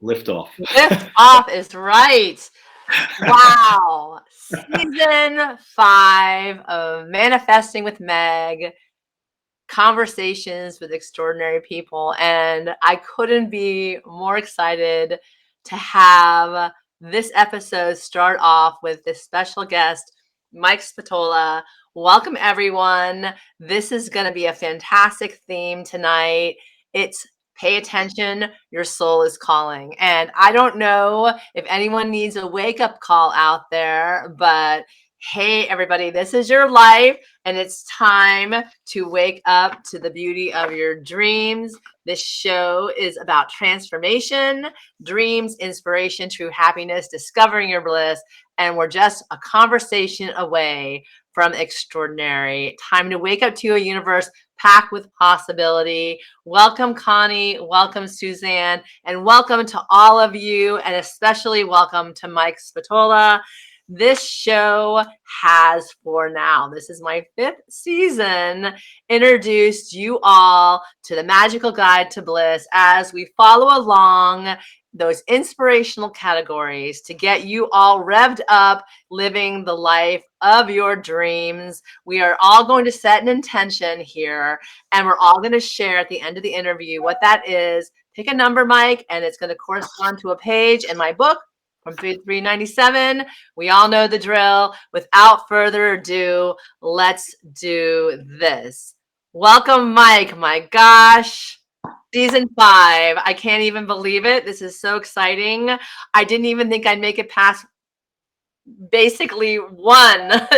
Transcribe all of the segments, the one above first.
Liftoff. Lift off is right. Wow. Season 5 of Manifesting with Meg, conversations with extraordinary people. And I couldn't be more excited to have this episode start off with this special guest, Mike Spatola. Welcome, everyone. This is going to be a fantastic theme tonight. It's pay attention, your soul is calling. And I don't know if anyone needs a wake-up call out there, but hey, everybody, this is your life, and it's time to wake up to the beauty of your dreams. This show is about transformation, dreams, inspiration, true happiness, discovering your bliss, and we're just a conversation away from extraordinary. Time to wake up to a universe packed with possibility. Welcome, Connie. Welcome, Suzanne. And welcome to all of you, and especially welcome to Mike Spatola. This show has, for now, this is my 5th season, introduced you all to the magical guide to bliss as we follow along those inspirational categories to get you all revved up, living the life of your dreams. We are all going to set an intention here, and we're all going to share at the end of the interview what that is. Pick a number, Mike, and it's going to correspond to a page in my book from 397. We all know the drill. Without further ado, let's do this. Welcome, Mike. My gosh. Season 5. I can't even believe it. This is so exciting. I didn't even think I'd make it past basically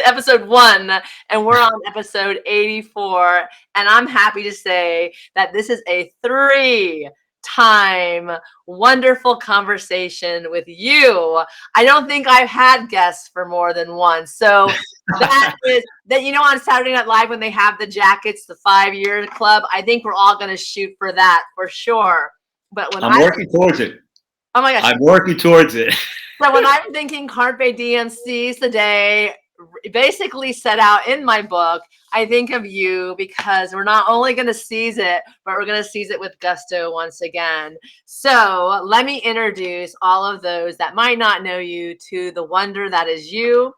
episode 1, and we're on episode 84. And I'm happy to say that this is a 3-time wonderful conversation with you. I don't think I've had guests for more than one. So that is that, on Saturday Night Live when they have the jackets, the 5-year club, I think we're all going to shoot for that for sure. But when I'm working towards it. Oh my gosh. I'm working towards it. So when I'm thinking Carpe Diem, seize the day, basically set out in my book, I think of you because we're not only going to seize it, but we're going to seize it with gusto once again. So let me introduce all of those that might not know you to the wonder that is you.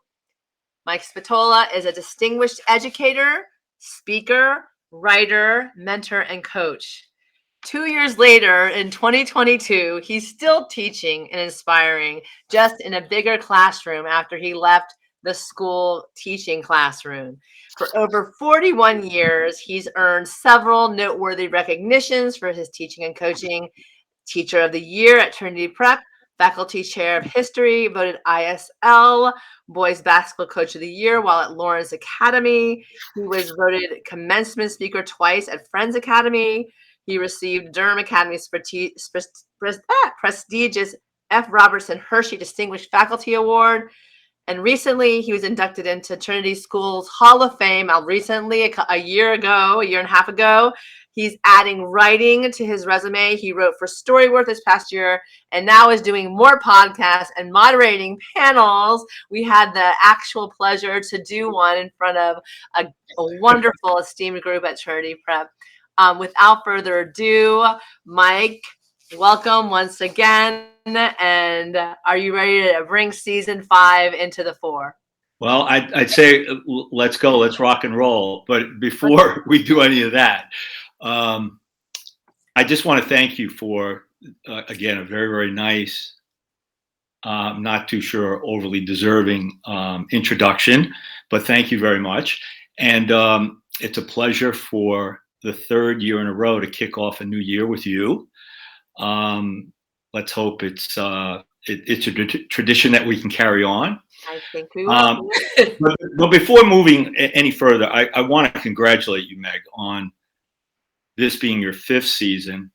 Mike Spatola is a distinguished educator, speaker, writer, mentor, and coach. 2 years later, in 2022, he's still teaching and inspiring, just in a bigger classroom after he left the school teaching classroom. For over 41 years, he's earned several noteworthy recognitions for his teaching and coaching. Teacher of the Year at Trinity Prep, Faculty Chair of History, voted ISL Boys Basketball Coach of the Year while at Lawrence Academy. He was voted Commencement Speaker twice at Friends Academy. He received Durham Academy's prestigious F. Robertson Hershey Distinguished Faculty Award. And recently, he was inducted into Trinity School's Hall of Fame. Recently, a year and a half ago, he's adding writing to his resume. He wrote for Storyworth this past year and now is doing more podcasts and moderating panels. We had the actual pleasure to do one in front of a wonderful, esteemed group at Trinity Prep. Without further ado, Mike, welcome once again. And are you ready to bring season 5 into the fore? Well, I'd say let's go. Let's rock and roll. But before we do any of that, I just want to thank you for, again, a very, very nice, not too sure overly deserving introduction. But thank you very much. And it's a pleasure for the 3rd year in a row to kick off a new year with you. Let's hope it's a tradition that we can carry on. I think we will. But before moving any further, I want to congratulate you, Meg, on this being your 5th season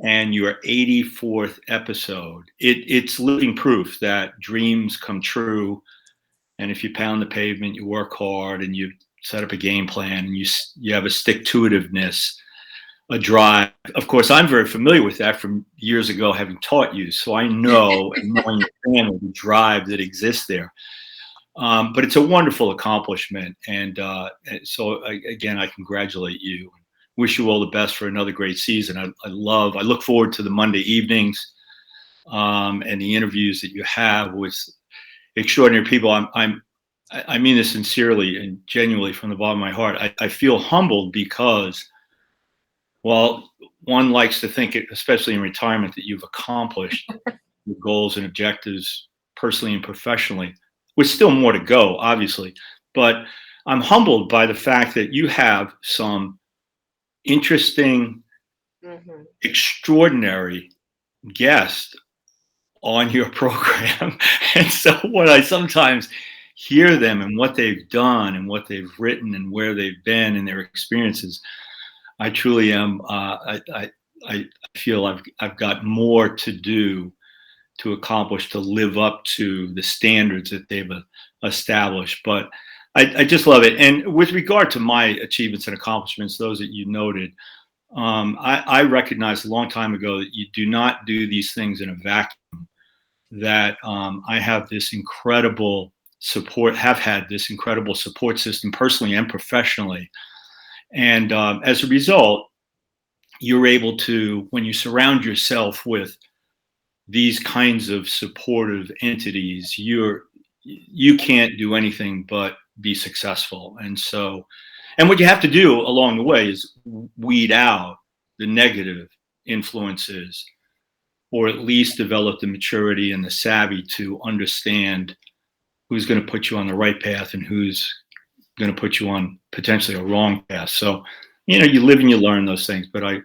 and your 84th episode. It's living proof that dreams come true. And if you pound the pavement, you work hard, and you set up a game plan, and you have a stick-to-itiveness, a drive. Of course, I'm very familiar with that from years ago, having taught you. So I know, and knowing your family, the drive that exists there. But it's a wonderful accomplishment. And so, again, I congratulate you. Wish you all the best for another great season. I look forward to the Monday evenings and the interviews that you have with extraordinary people. I mean this sincerely and genuinely from the bottom of my heart. I feel humbled because, well, one likes to think, especially in retirement, that you've accomplished your goals and objectives personally and professionally, with still more to go, obviously. But I'm humbled by the fact that you have some interesting, extraordinary guests on your program. And so when I sometimes hear them and what they've done and what they've written and where they've been and their experiences, I truly am. I feel I've got more to do to accomplish, to live up to the standards that they've established. But I just love it. And with regard to my achievements and accomplishments, those that you noted, I recognized a long time ago that you do not do these things in a vacuum. That I have this incredible support, have had this incredible support system personally and professionally. And as a result, you're able to, when you surround yourself with these kinds of supportive entities, you can't do anything but be successful. And so, and what you have to do along the way is weed out the negative influences, or at least develop the maturity and the savvy to understand who's going to put you on the right path and who's going to put you on potentially a wrong path. So, you live and you learn those things. But I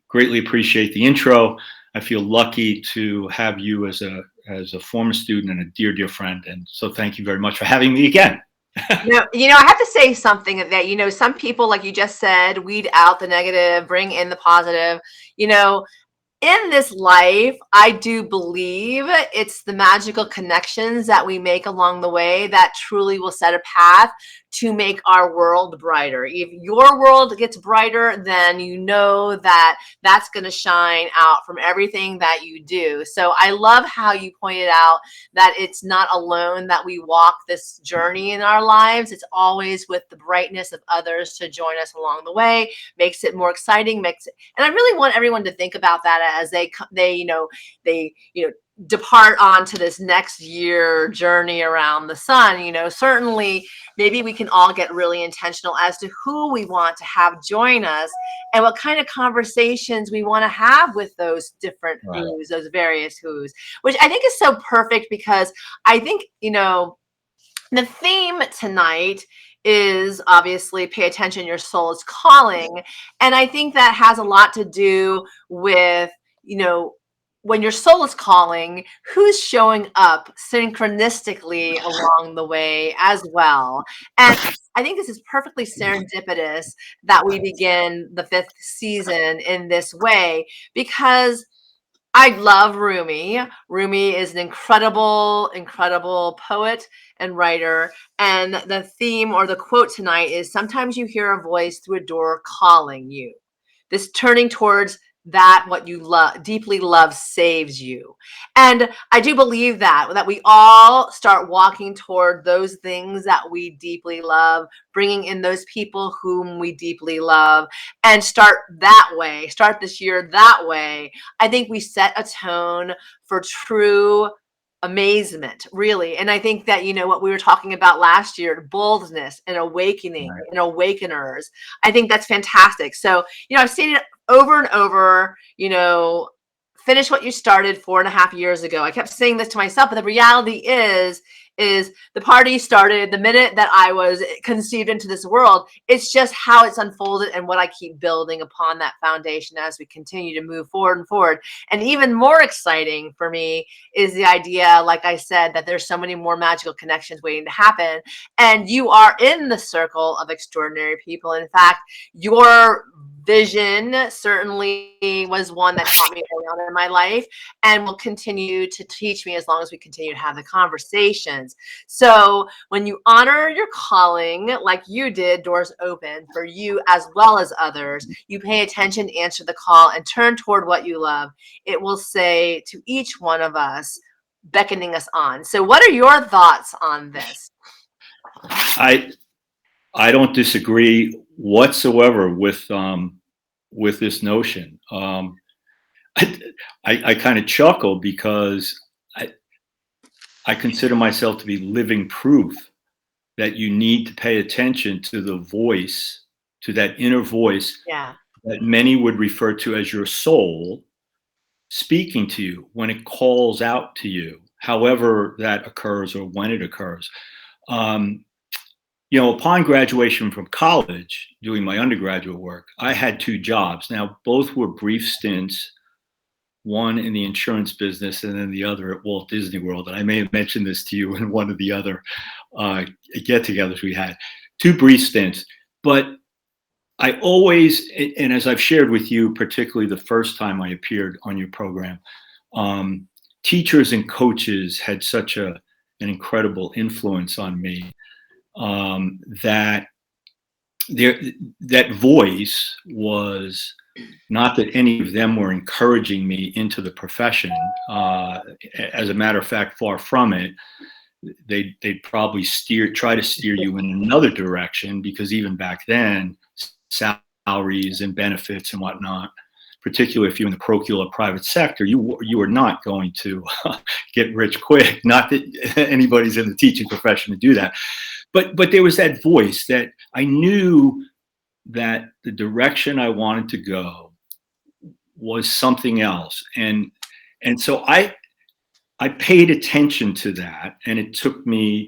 greatly appreciate the intro. I feel lucky to have you as a former student and a dear, dear friend. And so thank you very much for having me again. I have to say something that, some people, like you just said, weed out the negative, bring in the positive. In this life, I do believe it's the magical connections that we make along the way that truly will set a path to make our world brighter. If your world gets brighter, then you know that that's going to shine out from everything that you do. So I love how you pointed out that it's not alone that we walk this journey in our lives. It's always with the brightness of others to join us along the way. Makes it more exciting, and I really want everyone to think about that as they depart onto this next year journey around the sun. Certainly maybe we can all get really intentional as to who we want to have join us and what kind of conversations we want to have with those different who's, those various who's, which I think is so perfect, because I think, the theme tonight is obviously pay attention, your soul is calling. And I think that has a lot to do with, when your soul is calling, who's showing up synchronistically along the way as well. And I think this is perfectly serendipitous that we begin the 5th season in this way, because I love Rumi. Rumi is an incredible, incredible poet and writer. And the theme or the quote tonight is, sometimes you hear a voice through a door calling you. This turning towards that what you love, deeply love, saves you. And I do believe that we all start walking toward those things that we deeply love, bringing in those people whom we deeply love, and start this year that way. I think we set a tone for true amazement, really. And I think that, what we were talking about last year, boldness and awakening and awakeners, I think that's fantastic. So, I've seen it over and over, finish what you started 4.5 years ago. I kept saying this to myself, but the reality is the party started the minute that I was conceived into this world. It's just how it's unfolded and what I keep building upon that foundation as we continue to move forward and forward. And even more exciting for me is the idea, like I said, that there's so many more magical connections waiting to happen. And you are in the circle of extraordinary people. In fact, your vision certainly was one that taught me early on in my life and will continue to teach me as long as we continue to have the conversations. So when you honor your calling, like you did, doors open for you as well as others. You pay attention, answer the call, and turn toward what you love. It will say to each one of us, beckoning us on. So what are your thoughts on this? I don't disagree whatsoever with this notion. I kind of chuckle because I consider myself to be living proof that you need to pay attention to the voice, to that inner voice Yeah. that many would refer to as your soul speaking to you when it calls out to you, however that occurs or when it occurs. Upon graduation from college, doing my undergraduate work, I had 2 jobs. Now, both were brief stints, one in the insurance business and then the other at Walt Disney World. And I may have mentioned this to you in one of the other get-togethers we had. 2 brief stints. But I always, and as I've shared with you, particularly the first time I appeared on your program, teachers and coaches had such an incredible influence on me that that voice was not that any of them were encouraging me into the profession. As a matter of fact, far from it. They'd probably try to steer you in another direction, because even back then, salaries and benefits and whatnot, particularly if you're in the parochial or private sector, you are not going to get rich quick. Not that anybody's in the teaching profession to do that, but there was that voice that I knew that the direction I wanted to go was something else, and so I paid attention to that, and it took me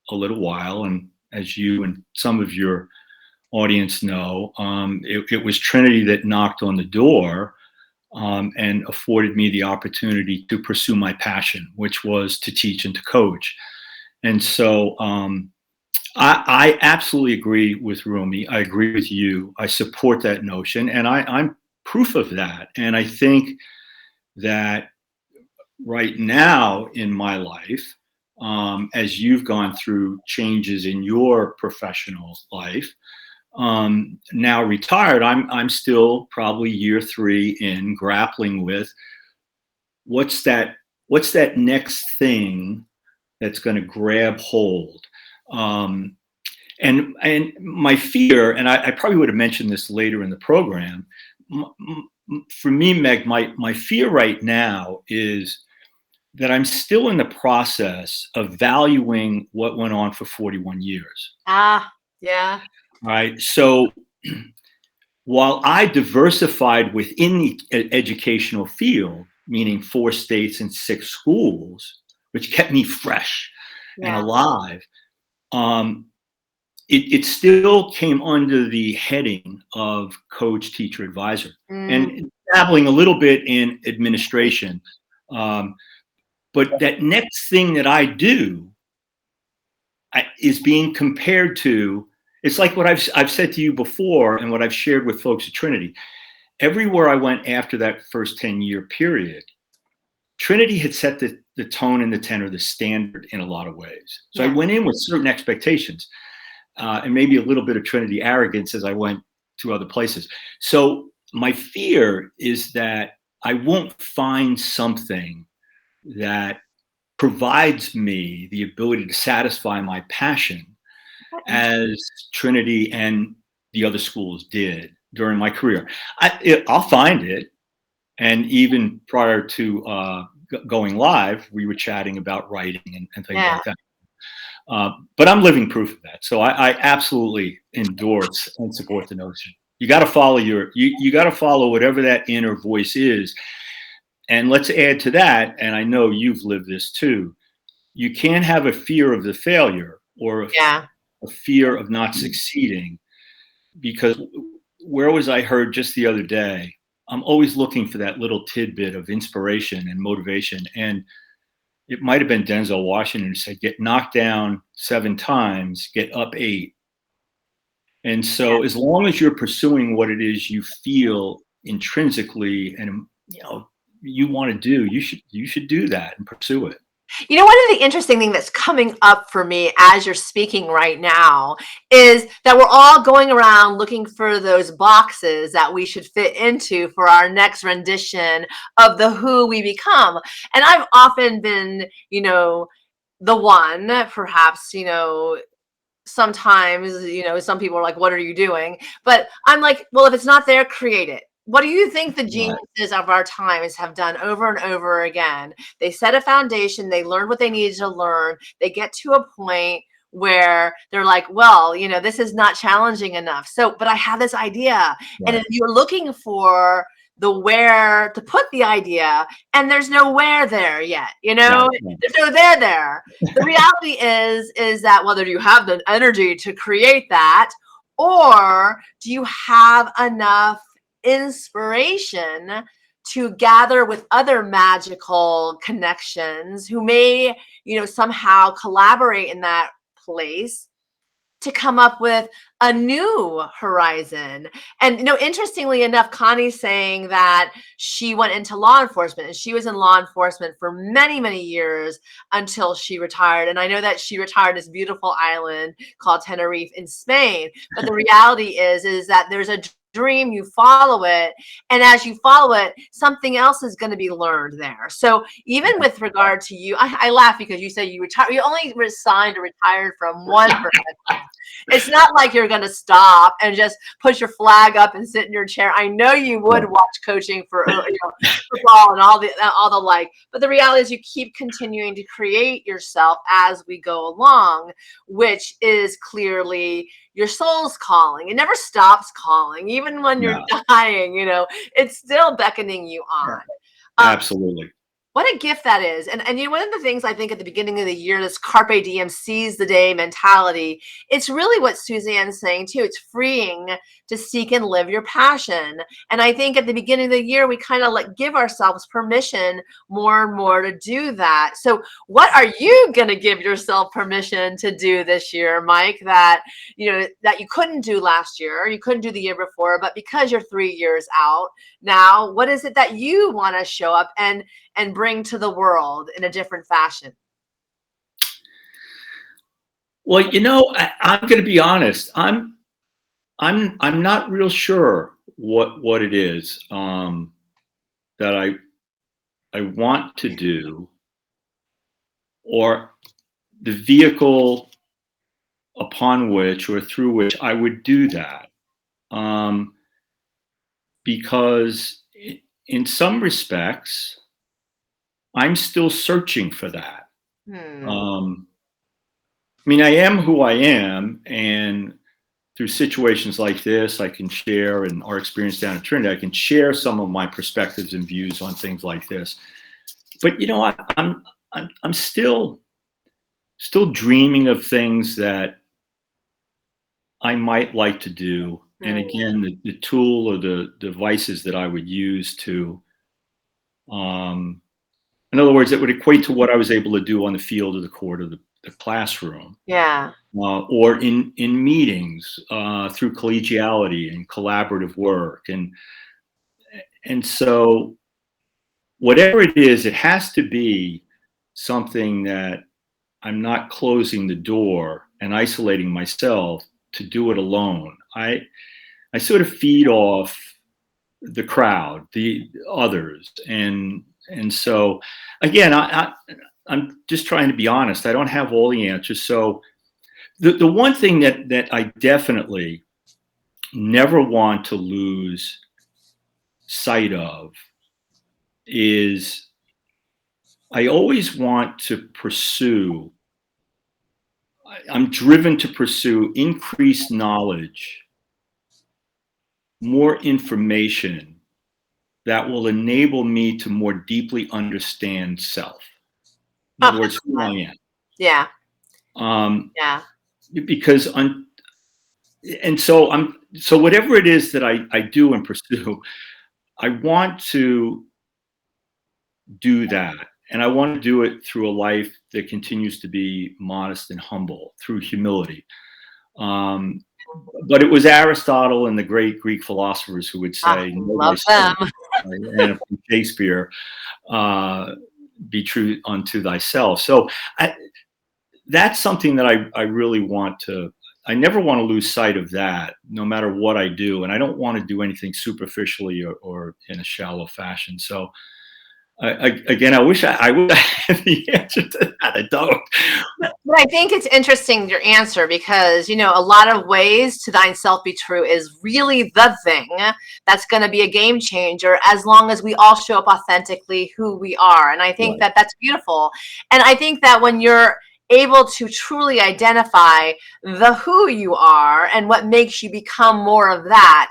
a little while. And as you and some of your audience know, it was Trinity that knocked on the door and afforded me the opportunity to pursue my passion, which was to teach and to coach. And so I absolutely agree with Rumi. I agree with you. I support that notion, and I'm proof of that. And I think that right now in my life, as you've gone through changes in your professional life, now retired, I'm still probably year 3 in grappling with what's that next thing that's going to grab hold. And my fear, and I probably would have mentioned this later in the program, for me, Meg, my fear right now is that I'm still in the process of valuing what went on for 41 years. Yeah. Right. So while I diversified within the educational field, meaning 4 states and 6 schools, which kept me fresh and alive, it still came under the heading of coach, teacher, advisor, and dabbling a little bit in administration. But that next thing that I do is being compared to, it's like what I've said to you before and what I've shared with folks at Trinity. Everywhere I went after that first 10-year period, Trinity had set the tone and the tenor, the standard in a lot of ways. So I went in with certain expectations and maybe a little bit of Trinity arrogance as I went to other places. So my fear is that I won't find something that provides me the ability to satisfy my passion as Trinity and the other schools did during my career. I'll find it. And even prior to going live, we were chatting about writing and things like that. But I'm living proof of that. So I absolutely endorse and support the notion. You got to follow you got to follow whatever that inner voice is. And let's add to that, and I know you've lived this too, you can't have a fear of the failure or a fear of not succeeding, because where was I heard just the other day, I'm always looking for that little tidbit of inspiration and motivation. And it might have been Denzel Washington who said, get knocked down 7 times, get up 8. And so as long as you're pursuing what it is you feel intrinsically and you want to do, you should do that and pursue it. One of the interesting things that's coming up for me as you're speaking right now is that we're all going around looking for those boxes that we should fit into for our next rendition of the who we become. And I've often been, the one, perhaps, sometimes, some people are like, what are you doing? But I'm like, well, if it's not there, create it. what do you think the Right. geniuses of our times have done over and over again? They set a foundation, they learned what they needed to learn, they get to a point where they're like, well, you know, this is not challenging enough. So, but I have this idea. And Right. if you're looking for the where to put the idea, and there's no where there yet, you know, Yeah. there's no there. The reality is that whether you have the energy to create that, or do you have enough inspiration to gather with other magical connections who may, you know, somehow collaborate in that place to come up with a new horizon. And, you know, interestingly enough, Connie's saying that she went into law enforcement, and she was in law enforcement for many, many years until she retired. And I know that she retired this beautiful island called Tenerife in Spain. But the reality is that there's a dream, you follow it, and as you follow it, something else is going to be learned there. So even with regard to you, I laugh because you said you retired, you only resigned or retired from one profession. It's not like you're going to stop and just put your flag up and sit in your chair. I know you would watch coaching for, you know, football and all the like, but the reality is you keep continuing to create yourself as we go along, which is clearly your soul's calling. It never stops calling, even when you're dying, you know, it's still beckoning you on. Absolutely. What a gift that is. And you know, one of the things I think at the beginning of the year, this carpe diem, seize the day mentality, it's really what Suzanne's saying too. It's freeing to seek and live your passion. And I think at the beginning of the year, we kind of give ourselves permission more and more to do that. So what are you going to give yourself permission to do this year, Mike, that, you know, that you couldn't do last year, you couldn't do the year before, but because you're 3 years out now, what is it that you want to show up and bring to the world in a different fashion? Well, you know, I'm going to be honest. I'm not real sure what it is that I want to do, or the vehicle upon which or through which I would do that. Because in some respects, I'm still searching for that. I mean, I am who I am, and through situations like this, I can share, and our experience down at Trinity, I can share some of my perspectives and views on things like this. But you know, I'm still dreaming of things that I might like to do. And again, the tool or the devices that I would use to, in other words, that would equate to what I was able to do on the field or the court or the classroom. Yeah. Or in meetings through collegiality and collaborative work. And so whatever it is, it has to be something that I'm not closing the door and isolating myself to do it alone. I sort of feed off the crowd, the others. And so again, I'm just trying to be honest. I don't have all the answers. So the one thing that I definitely never want to lose sight of is I always want to pursue, I'm driven to pursue increased knowledge, more information that will enable me to more deeply understand self. In other words, who I am. Yeah. Yeah. Because so whatever it is that I do and pursue, I want to do that. And I want to do it through a life that continues to be modest and humble, through humility. But it was Aristotle and the great Greek philosophers who would say, love them. And Shakespeare, be true unto thyself. So that's something that I really want to, I never want to lose sight of that, no matter what I do. And I don't want to do anything superficially or in a shallow fashion. So Again, I wish I would have the answer to that. I don't. But I think it's interesting, your answer, because, a lot of ways to thine self be true is really the thing that's going to be a game changer as long as we all show up authentically who we are. And I think that that's beautiful. And I think that when you're able to truly identify the who you are and what makes you become more of that,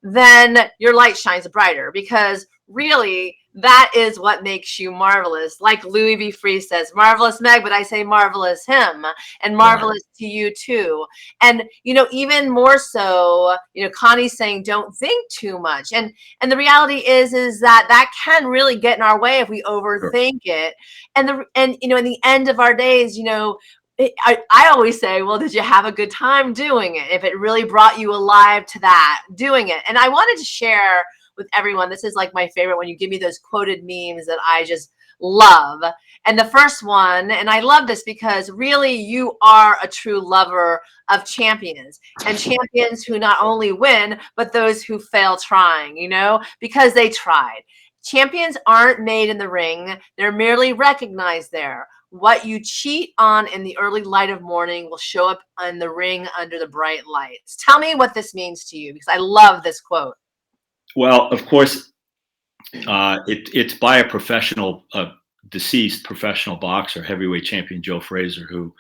then your light shines brighter, because really that is what makes you marvelous. Like Louis B. Free says, marvelous Meg, but I say marvelous him, and marvelous to you too. And, even more so, Connie's saying, don't think too much. And the reality is that can really get in our way if we overthink it. And in the end of our days, I always say, well, did you have a good time doing it? If it really brought you alive to that, doing it. And I wanted to share with everyone, this is like my favorite, when you give me those quoted memes that I just love. And the first one, and I love this because really you are a true lover of champions, and champions who not only win, but those who fail trying, because they tried. Champions aren't made in the ring. They're merely recognized there. What you cheat on in the early light of morning will show up in the ring under the bright lights. Tell me what this means to you, because I love this quote. Well, of course, it's by a professional, deceased professional boxer, heavyweight champion Joe Frazier, who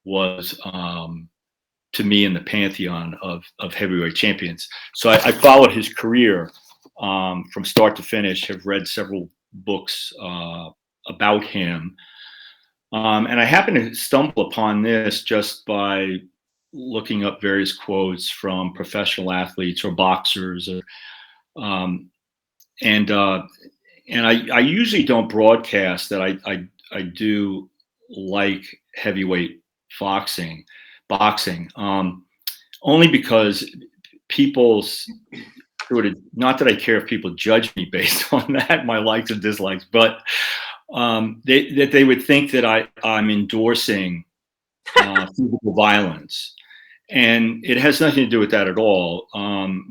was, to me, in the pantheon of heavyweight champions. So I followed his career from start to finish. Have read several books about him, and I happened to stumble upon this just by looking up various quotes from professional athletes or boxers, and I usually don't broadcast that I do like heavyweight boxing, only because people's sort of, not that I care if people judge me based on that, my likes and dislikes, but that they would think that I'm endorsing physical violence. And it has nothing to do with that at all.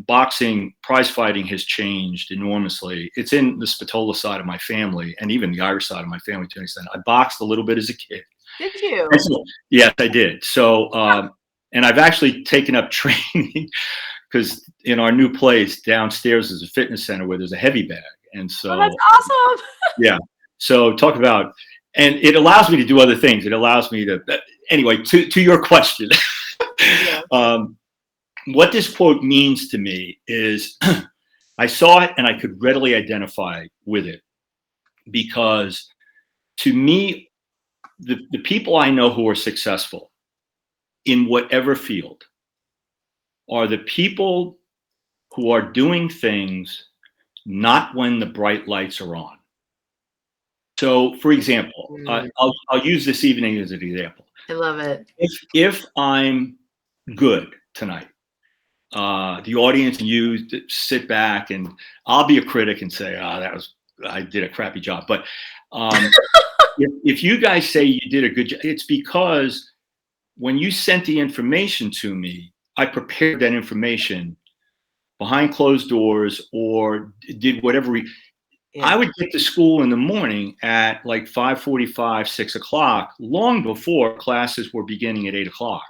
Boxing, prize fighting has changed enormously. It's in the Spatola side of my family, and even the Irish side of my family to an extent. I boxed a little bit as a kid. Did you? So, yes, I did. So, and I've actually taken up training because in our new place downstairs is a fitness center where there's a heavy bag. And so that's awesome. Yeah. So talk about, and it allows me to do other things. It allows me to, anyway, to your question. What this quote means to me is I saw it and I could readily identify with it, because to me, the people I know who are successful in whatever field are the people who are doing things not when the bright lights are on. So, for example, I'll use this evening as an example. I love it. If I'm good tonight, the audience and you sit back, and I'll be a critic and say, I did a crappy job. But if you guys say you did a good job, it's because when you sent the information to me, I prepared that information behind closed doors or did whatever. I would get to school in the morning at like 5:45, 6 o'clock, long before classes were beginning at 8 o'clock.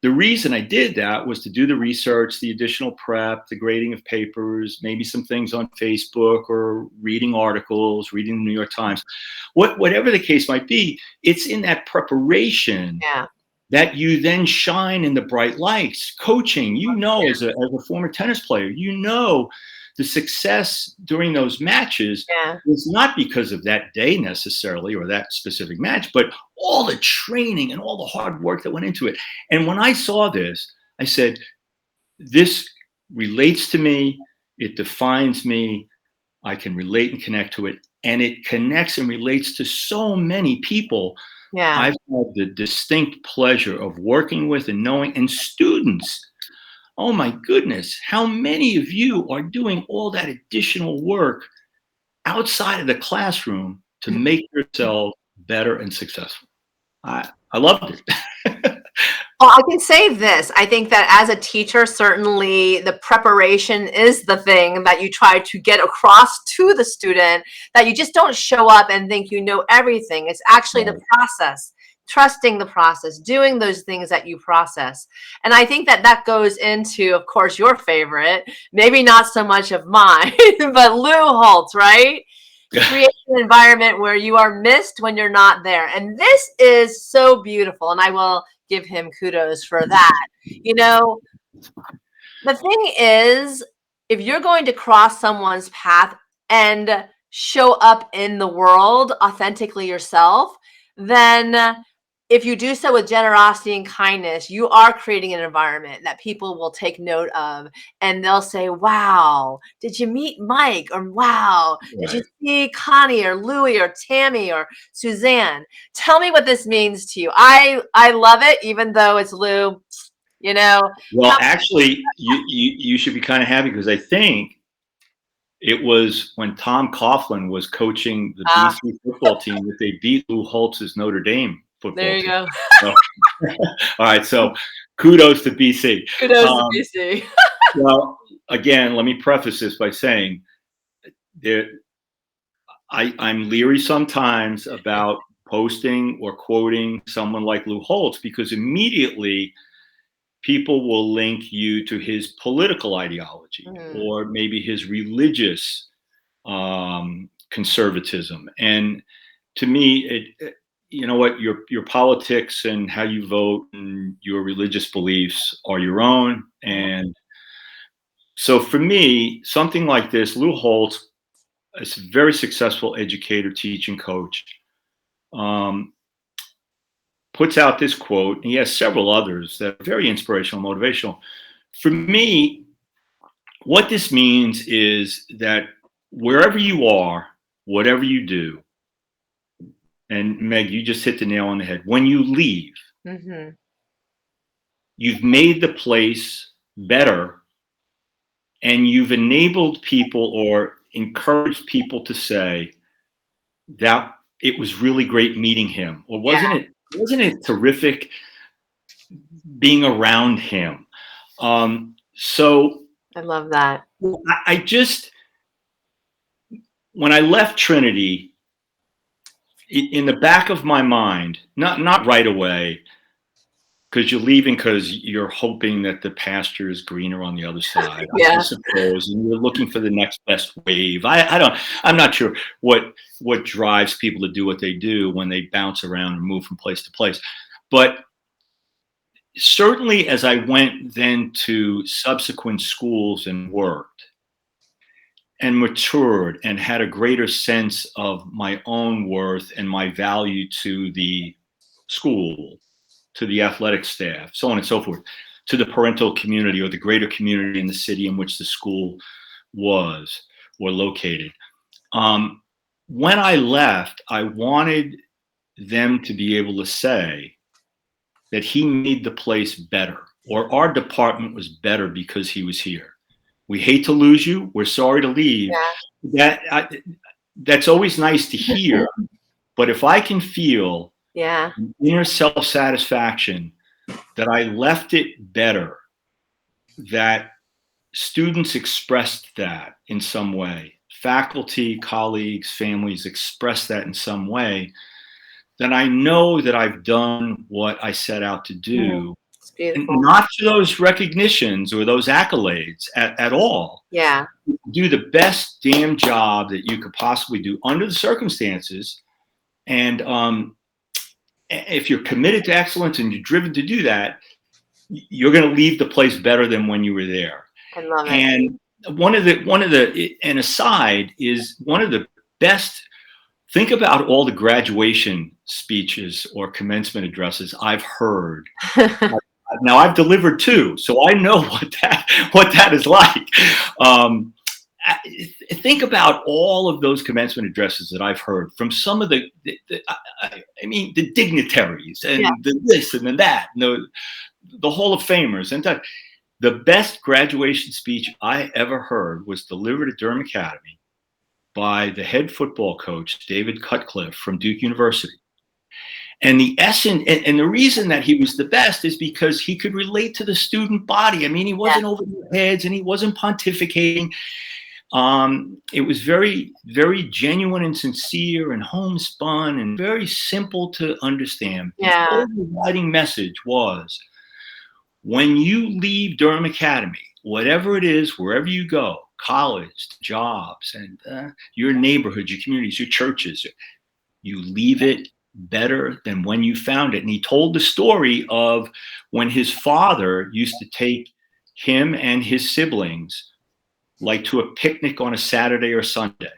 The reason I did that was to do the research, the additional prep, the grading of papers, maybe some things on Facebook or reading articles, reading the New York Times, whatever the case might be. It's in that preparation that you then shine in the bright lights. Coaching, as a former tennis player, the success during those matches was not because of that day necessarily or that specific match, but all the training and all the hard work that went into it. And when I saw this, I said, this relates to me. It defines me. I can relate and connect to it. And it connects and relates to so many people. I've had the distinct pleasure of working with and knowing, and students. Oh my goodness, how many of you are doing all that additional work outside of the classroom to make yourself better and successful? I loved it. Well, I can say this. I think that as a teacher, certainly the preparation is the thing that you try to get across to the student, that you just don't show up and think you know everything. It's actually the process, trusting the process, doing those things that you process. And I think that that goes into, of course, your favorite, maybe not so much of mine, but Lou Holtz, right? Create an environment where you are missed when you're not there. And this is so beautiful. And I will give him kudos for that. You know, the thing is, if you're going to cross someone's path and show up in the world authentically yourself, then if you do so with generosity and kindness, you are creating an environment that people will take note of, and they'll say, wow, did you meet Mike? Or wow, did you see Connie or Louie or Tammy or Suzanne? Tell me what this means to you. I love it, even though it's Lou, you know. Well, actually, you should be kind of happy, because I think it was when Tom Coughlin was coaching the BC football team that they beat Lou Holtz's Notre Dame football There you team. go. So, all right, so kudos to BC. Kudos to BC. Well, again, let me preface this by saying I'm leery sometimes about posting or quoting someone like Lou Holtz, because immediately people will link you to his political ideology or maybe his religious conservatism. And to me, you know what, your politics and how you vote and your religious beliefs are your own. And so for me, something like this, Lou Holtz, a very successful educator, teaching coach, puts out this quote, and he has several others that are very inspirational, motivational. For me, what this means is that wherever you are, whatever you do, and Meg, you just hit the nail on the head. When you leave, you've made the place better, and you've enabled people or encouraged people to say that it was really great meeting him, or wasn't it terrific being around him? So I love that. I just, when I left Trinity, in the back of my mind, not right away, because you're leaving because you're hoping that the pasture is greener on the other side, I suppose, and you're looking for the next best wave. I'm not sure what drives people to do what they do when they bounce around and move from place to place. But certainly as I went then to subsequent schools and worked and matured and had a greater sense of my own worth and my value to the school, to the athletic staff, so on and so forth, to the parental community or the greater community in the city in which the school was or located. When I left, I wanted them to be able to say that he made the place better, or our department was better because he was here. We hate to lose you. We're sorry to leave. That's always nice to hear. But if I can feel inner self-satisfaction that I left it better, that students expressed that in some way, faculty, colleagues, families expressed that in some way, then I know that I've done what I set out to do. And not for those recognitions or those accolades at all. Do the best damn job that you could possibly do under the circumstances. And if you're committed to excellence and you're driven to do that, you're going to leave the place better than when you were there. I love it. And one of the and aside is one of the best. Think about all the graduation speeches or commencement addresses I've heard. Now I've delivered two, so I know what that is like. Think about all of those commencement addresses that I've heard from some of the dignitaries and the this and the that, and the Hall of Famers. And the best graduation speech I ever heard was delivered at Durham Academy by the head football coach, David Cutcliffe from Duke University. And the essence, and the reason that he was the best is because he could relate to the student body. I mean, he wasn't over their heads and he wasn't pontificating. It was very, very genuine and sincere and homespun and very simple to understand. Yeah. The overriding message was, when you leave Durham Academy, whatever it is, wherever you go, college, jobs, and your neighborhood, your communities, your churches, you leave it better than when you found it. And he told the story of when his father used to take him and his siblings like to a picnic on a Saturday or Sunday.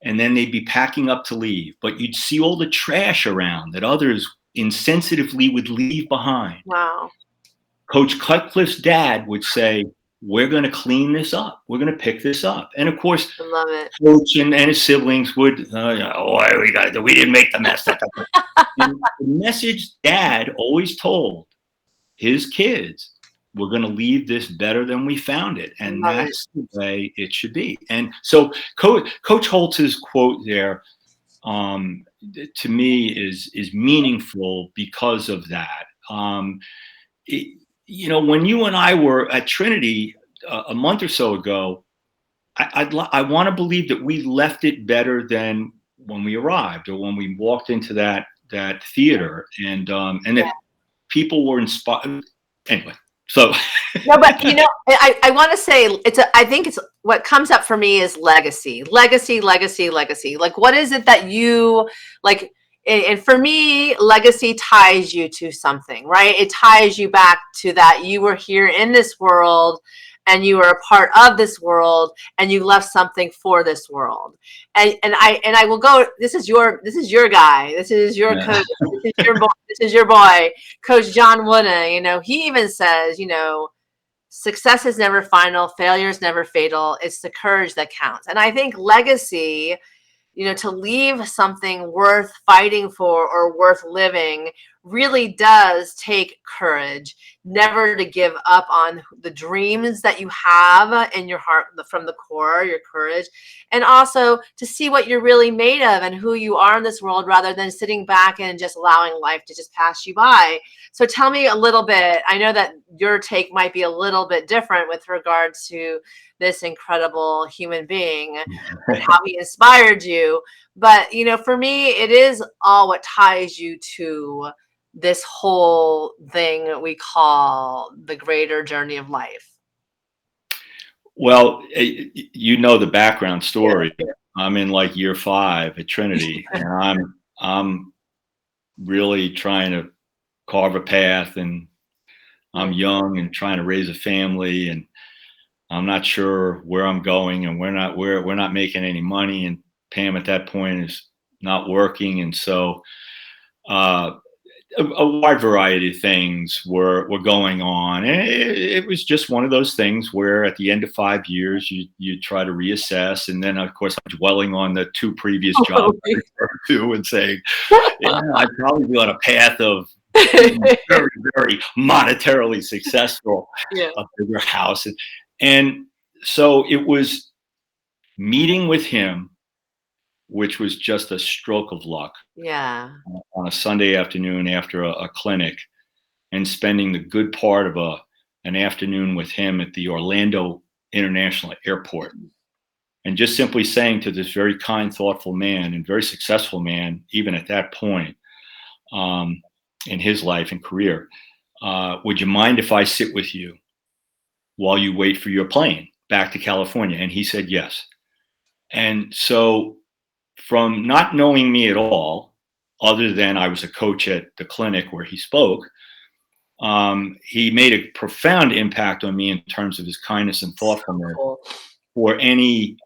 And then they'd be packing up to leave, but you'd see all the trash around that others insensitively would leave behind. Wow. Coach Cutcliffe's dad would say, we're going to clean this up. We're going to pick this up. And of course, I love it. Coach and his siblings would, we didn't make the mess. And the message Dad always told his kids, we're going to leave this better than we found it. And that's the way it should be. And so Coach Holtz's quote there, to me, is meaningful because of that. When you and I were at Trinity a month or so ago, I want to believe that we left it better than when we arrived or when we walked into that theater, and that people were inspired. Anyway, so no, but I want to say I think it's what comes up for me is legacy. Like, what is it that you like? And for me, legacy ties you to something, right? It ties you back to that you were here in this world and you were a part of this world and you left something for this world. And I will go, this is your guy. This is your coach. This is your boy, Coach John Wooden. He even says, success is never final, failure is never fatal. It's the courage that counts. And I think legacy, to leave something worth fighting for or worth living really does take courage, never to give up on the dreams that you have in your heart from the core, your courage, and also to see what you're really made of and who you are in this world rather than sitting back and just allowing life to just pass you by. So tell me a little bit, I know that your take might be a little bit different with regards to this incredible human being and how he inspired you. But, for me, it is all what ties you to this whole thing we call the greater journey of life. Well, the background story. Yeah. I'm in like year 5 at Trinity, and I'm really trying to carve a path, and I'm young and trying to raise a family, and I'm not sure where I'm going, and we're not making any money, and Pam at that point is not working, and so a wide variety of things were going on. And it was just one of those things where at the end of 5 years, you try to reassess. And then, of course, I'm dwelling on the 2 previous jobs I referred to and saying, I'd probably be on a path of being very, very monetarily successful, a bigger house. And so it was meeting with him, which was just a stroke of luck. Yeah. On a Sunday afternoon after a clinic, and spending the good part of an afternoon with him at the Orlando International Airport, and just simply saying to this very kind, thoughtful man and very successful man, even at that point in his life and career, would you mind if I sit with you while you wait for your plane back to California? And he said yes. And so, from not knowing me at all, other than I was a coach at the clinic where he spoke, he made a profound impact on me in terms of his kindness and thoughtfulness for any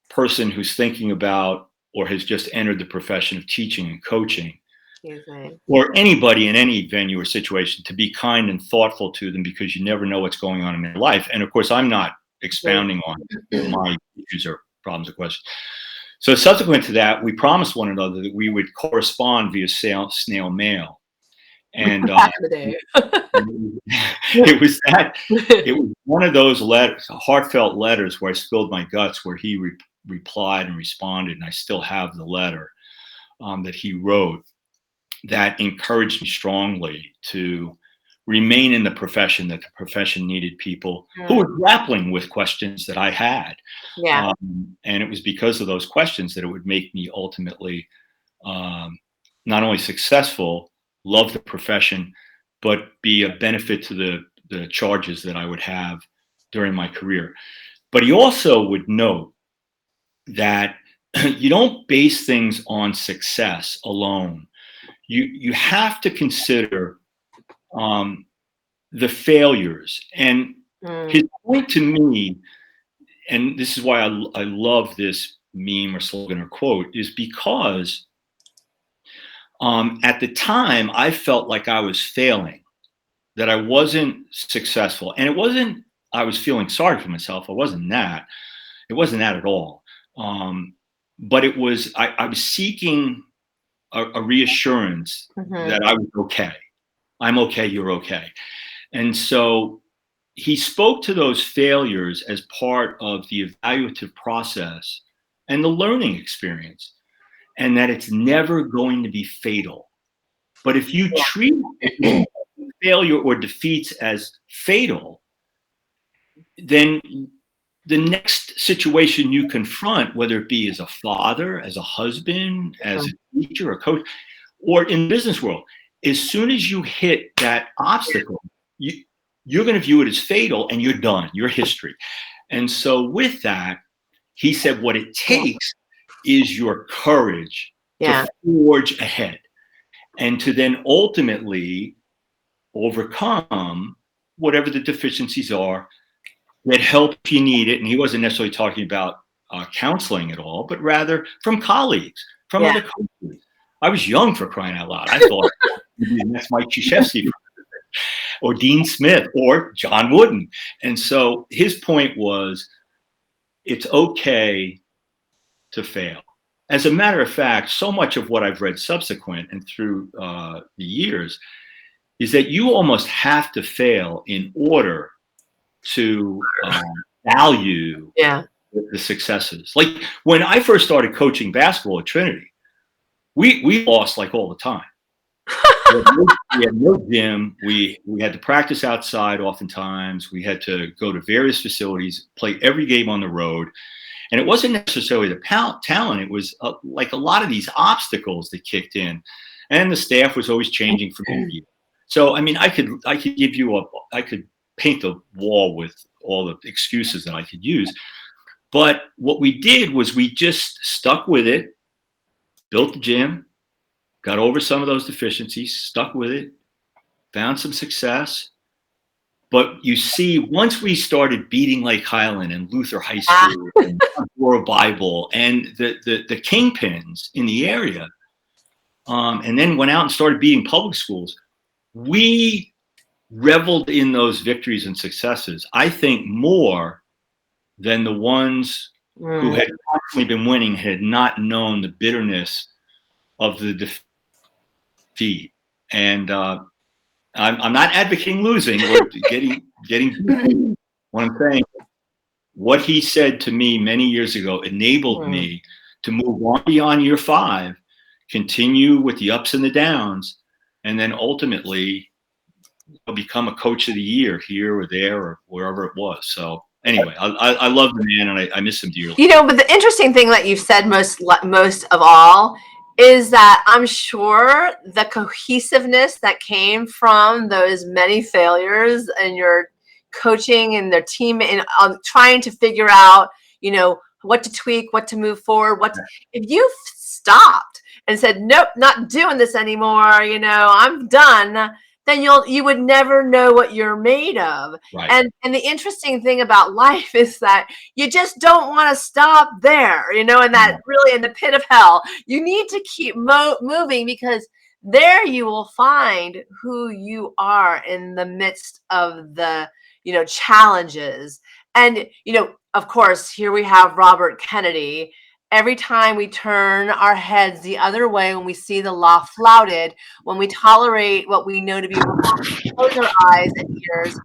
person who's thinking about or has just entered the profession of teaching and coaching, or anybody in any venue or situation, to be kind and thoughtful to them, because you never know what's going on in their life. And of course, I'm not expounding on my issues or problems or questions. So subsequent to that, we promised one another that we would correspond via snail mail. And it was one of those heartfelt letters where I spilled my guts, where he replied and responded, and I still have the letter. that he wrote that encouraged me strongly to remain in the profession, that the profession needed people who were grappling with questions that I had. Yeah. And it was because of those questions that it would make me ultimately not only successful, love the profession, but be a benefit to the charges that I would have during my career. But he also would note that you don't base things on success alone. You have to consider the failures. And his point to me, and this is why I love this meme or slogan or quote, is because at the time I felt like I was failing, that I wasn't successful. And it wasn't, I was feeling sorry for myself. It wasn't that at all. But it was, I was seeking a reassurance that I was okay. I'm okay, you're okay. And so he spoke to those failures as part of the evaluative process and the learning experience, and that it's never going to be fatal. But if you treat failure or defeats as fatal, then the next situation you confront, whether it be as a father, as a husband, as a teacher, a coach, or in the business world, as soon as you hit that obstacle, you're going to view it as fatal and you're done, you're history. And so with that, he said what it takes is your courage to forge ahead and to then ultimately overcome whatever the deficiencies are, that help if you need it. And he wasn't necessarily talking about counseling at all, but rather from colleagues, from other coaches. I was young, for crying out loud. I thought that's Mike Krzyzewski or Dean Smith or John Wooden. And so his point was, it's okay to fail. As a matter of fact, so much of what I've read subsequent and through the years is that you almost have to fail in order to value the successes. Like when I first started coaching basketball at Trinity, we lost like all the time. We had no gym. We had to practice outside oftentimes. We had to go to various facilities, play every game on the road. And it wasn't necessarily the talent. It was like a lot of these obstacles that kicked in. And the staff was always changing from year to year. So, I mean, I could give you I could paint the wall with all the excuses that I could use. But what we did was we just stuck with it, built the gym, got over some of those deficiencies, stuck with it, found some success. But you see, once we started beating Lake Highland and Luther High School and Laura Bible and the kingpins in the area, and then went out and started beating public schools, we reveled in those victories and successes, I think, more than the ones who had constantly been winning, had not known the bitterness of the defeat. And I'm not advocating losing or getting what I'm saying. What he said to me many years ago enabled me to move on beyond year 5, continue with the ups and the downs, and then ultimately become a coach of the year here or there or wherever it was. So anyway, I love the man and I miss him dearly. You know, but the interesting thing that you've said most of all is that I'm sure the cohesiveness that came from those many failures and your coaching and their team and trying to figure out, you know, what to tweak, what to move forward, if you stopped and said, nope, not doing this anymore, you know, I'm done, then you would never know what you're made of. Right. And the interesting thing about life is that you just don't want to stop there, you know, and that really in the pit of hell, you need to keep moving, because there you will find who you are in the midst of the, you know, challenges. And, you know, of course, here we have Robert Kennedy, every time we turn our heads the other way when we see the law flouted, when we tolerate what we know to be wrong, close our eyes and ears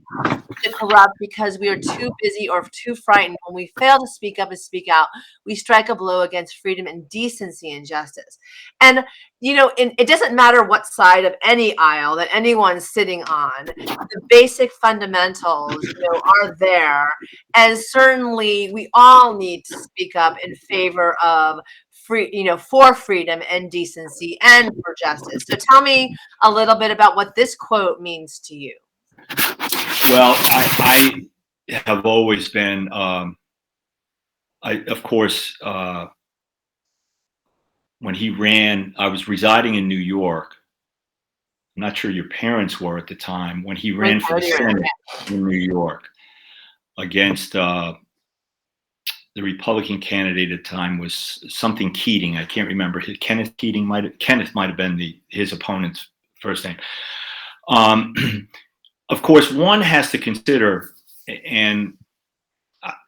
to corrupt because we are too busy or too frightened. When we fail to speak up and speak out, we strike a blow against freedom and decency and justice. And, it doesn't matter what side of any aisle that anyone's sitting on, the basic fundamentals, are there. And certainly we all need to speak up in favor of for freedom and decency and for justice. So tell me a little bit about what this quote means to you. Well, I have always been, of course, when he ran, I was residing in New York. I'm not sure your parents were at the time when he ran for the Senate in New York against the Republican candidate at the time was something Keating. I can't remember. Kenneth might have been his opponent's first name. Of course, one has to consider, and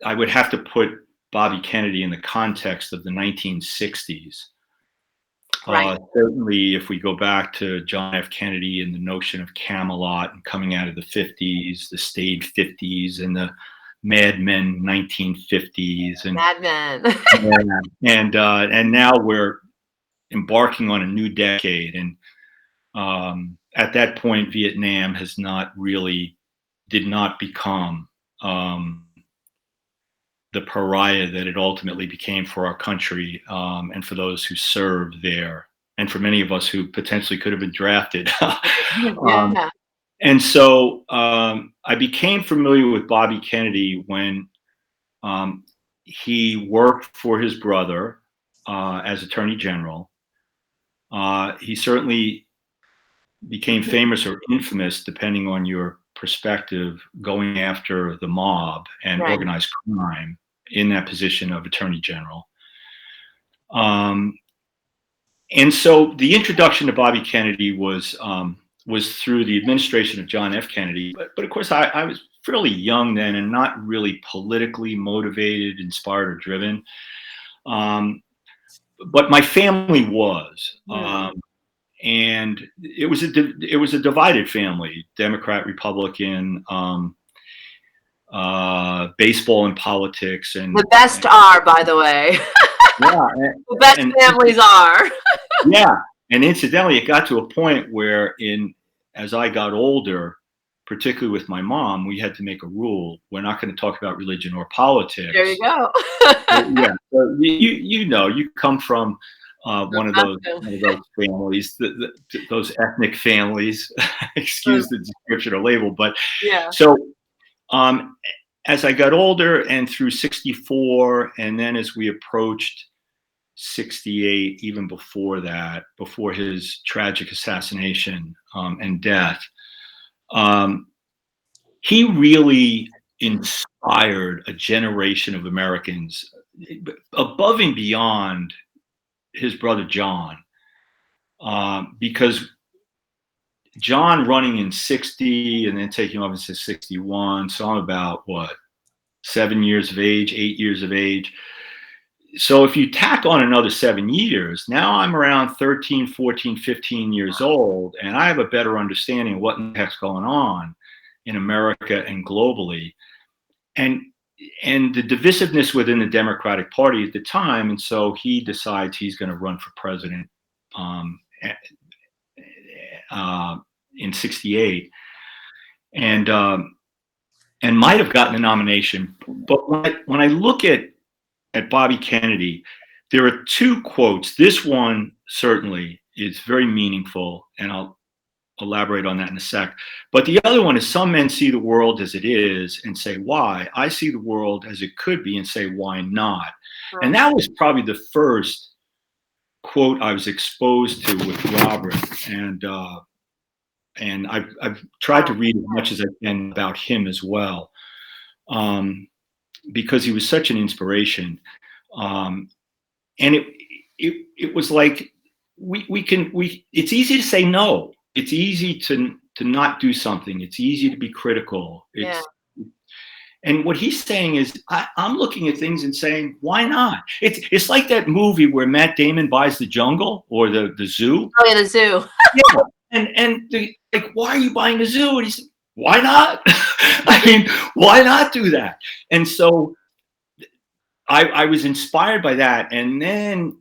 I would have to put Bobby Kennedy in the context of the 1960s. Right. Certainly, if we go back to John F. Kennedy and the notion of Camelot and coming out of the 50s, the staid 50s, and the Mad Men 1950s, and Mad Men, and now we're embarking on a new decade, and at that point, Vietnam did not become the pariah that it ultimately became for our country, and for those who served there, and for many of us who potentially could have been drafted. yeah. And so I became familiar with Bobby Kennedy when he worked for his brother as Attorney General. He certainly became famous or infamous, depending on your perspective, going after the mob and organized crime in that position of Attorney General. And so the introduction to Bobby Kennedy was through the administration of John F. Kennedy. But of course, I was fairly young then and not really politically motivated, inspired, or driven. But my family was. And it was a divided family: Democrat, Republican, baseball and politics, and the best are, by the way. Yeah, the best families are. Yeah, and incidentally, it got to a point where, as I got older, particularly with my mom, we had to make a rule: we're not going to talk about religion or politics. There you go. Yeah, so you come from one of those families, those ethnic families. Excuse the description or label, but yeah. So, as I got older and through 64, and then as we approached 68, even before that, before his tragic assassination and death, he really inspired a generation of Americans above and beyond his brother John, because John running in 60 and then taking office at 61, so I'm about 7 years of age, 8 years of age. So if you tack on another 7 years, now I'm around 13, 14, 15 years old, and I have a better understanding of what the heck's going on in America and globally. And the divisiveness within the Democratic Party at the time, and so he decides he's going to run for president in 68, and might have gotten the nomination. But when I look at Bobby Kennedy, there are two quotes. This one certainly is very meaningful, and I'll elaborate on that in a sec. But the other one is: some men see the world as it is and say, why? I see the world as it could be and say, why not? Right. And that was probably the first quote I was exposed to with Robert. And I've tried to read as much as I can about him as well, because he was such an inspiration. And it was like, it's easy to say no. It's easy to not do something. It's easy to be critical. And what he's saying is, I'm looking at things and saying, why not? It's like that movie where Matt Damon buys the jungle or the zoo. Oh, yeah, the zoo. Yeah. And like, why are you buying the zoo? And he said, why not? I mean, why not do that? And so I was inspired by that. And then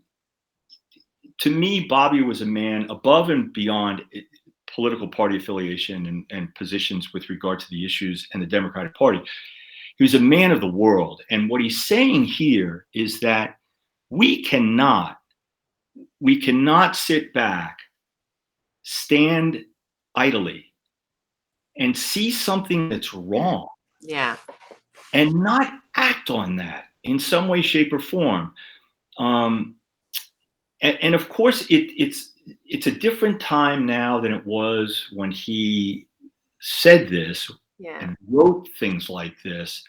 to me, Bobby was a man above and beyond political party affiliation and positions with regard to the issues and the Democratic Party. He was a man of the world. And what he's saying here is that we cannot sit back, stand idly, and see something that's wrong. Yeah. And not act on that in some way, shape, or form. And of course, it's a different time now than it was when he said this and wrote things like this.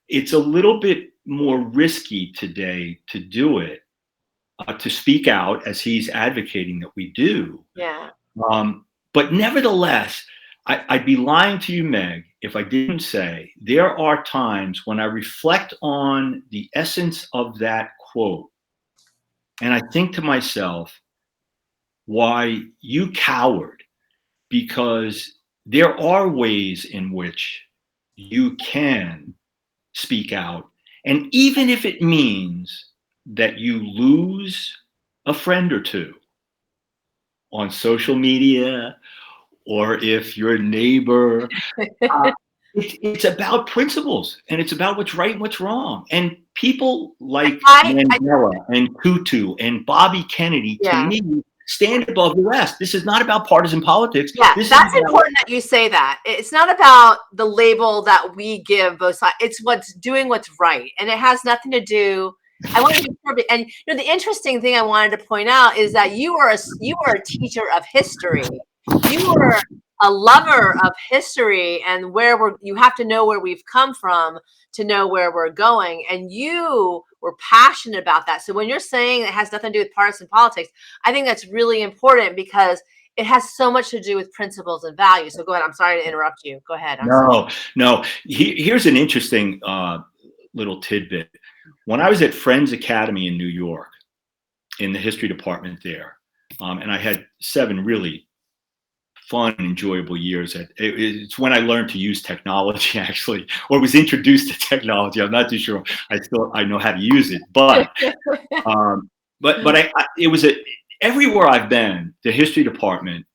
It's a little bit more risky today to do it, to speak out as he's advocating that we do. Yeah. But nevertheless, I'd be lying to you, Meg, if I didn't say there are times when I reflect on the essence of that quote, and I think to myself, why, you coward, because there are ways in which you can speak out. And even if it means that you lose a friend or two on social media, or if your neighbor, it's about principles, and it's about what's right and what's wrong. And people like Mandela and Tutu and Bobby Kennedy, to me, stand above the rest. This is not about partisan politics. Yeah, that's important that you say that. It's not about the label that we give both sides. It's what's right. And it has nothing to do. I want to be perfect. And the interesting thing I wanted to point out is that you are a teacher of history. You were a lover of history and you have to know where we've come from to know where we're going. And you were passionate about that. So when you're saying it has nothing to do with partisan politics, I think that's really important because it has so much to do with principles and values. So go ahead. I'm sorry to interrupt you. Go ahead. No. Here's an interesting little tidbit. When I was at Friends Academy in New York, in the history department there, and I had 7 really fun, enjoyable years. It's when I learned to use technology, actually, or was introduced to technology. I'm not too sure I know how to use it, but it was everywhere I've been, the history department,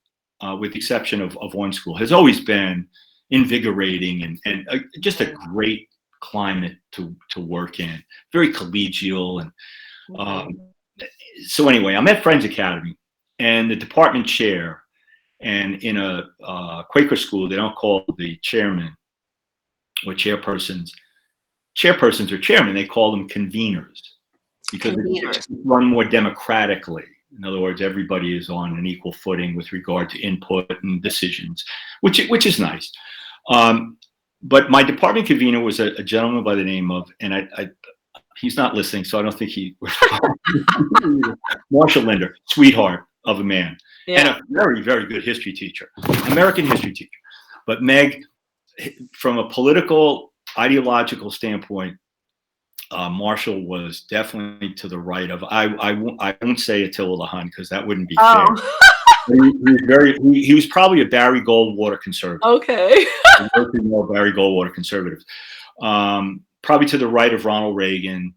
with the exception of one school, has always been invigorating and just a great climate to work in, very collegial. And so anyway, I'm at Friends Academy, and the department chair. And in a Quaker school, they don't call the chairman or chairpersons or chairmen. They call them conveners, because it's run more democratically. In other words, everybody is on an equal footing with regard to input and decisions, which is nice. But my department convener was a gentleman by the name of, and he's not listening, so I don't think Marshall Linder, sweetheart of a man. Yeah. And a very, very good history teacher, American history teacher. But Meg, from a political, ideological standpoint, Marshall was definitely to the right of, I won't say Attila the Hun, because that wouldn't be fair. He was probably a Barry Goldwater conservative. Okay. Barry Goldwater conservative. Probably to the right of Ronald Reagan.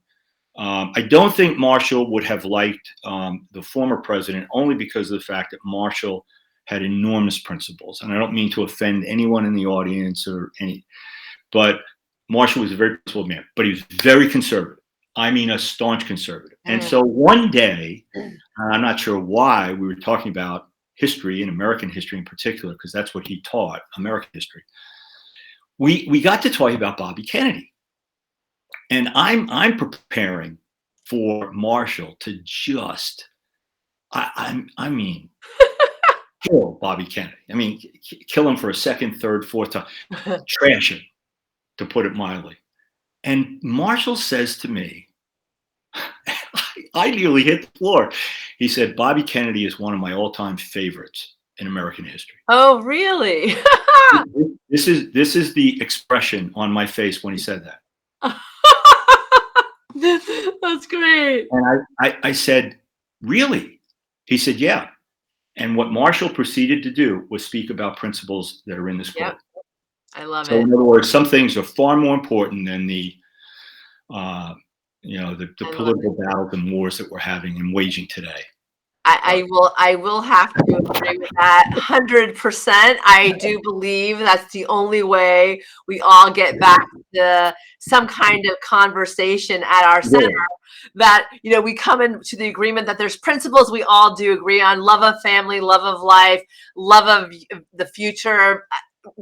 I don't think Marshall would have liked the former president, only because of the fact that Marshall had enormous principles. And I don't mean to offend anyone in the audience but Marshall was a very principled man, but he was very conservative. I mean, a staunch conservative. And so one day, I'm not sure why, we were talking about history and American history in particular, because that's what he taught, American history. We got to talking about Bobby Kennedy. And I'm preparing for Marshall to just, I mean, kill Bobby Kennedy. I mean, kill him for a second, third, fourth time, trash him, to put it mildly. And Marshall says to me, I nearly hit the floor. He said, Bobby Kennedy is one of my all-time favorites. in American history. Oh, really? This is the expression on my face when he said that. That's great. And I said, really? He said, yeah. And what Marshall proceeded to do was speak about principles that are in this quote. Yep. I love So it. in other words, some things are far more important than the political battles and wars that we're having and waging today. I will have to agree with that 100%. I do believe that's the only way we all get back to some kind of conversation at our center. That, you know, we come into the agreement that there's principles we all do agree on: love of family, love of life, love of the future,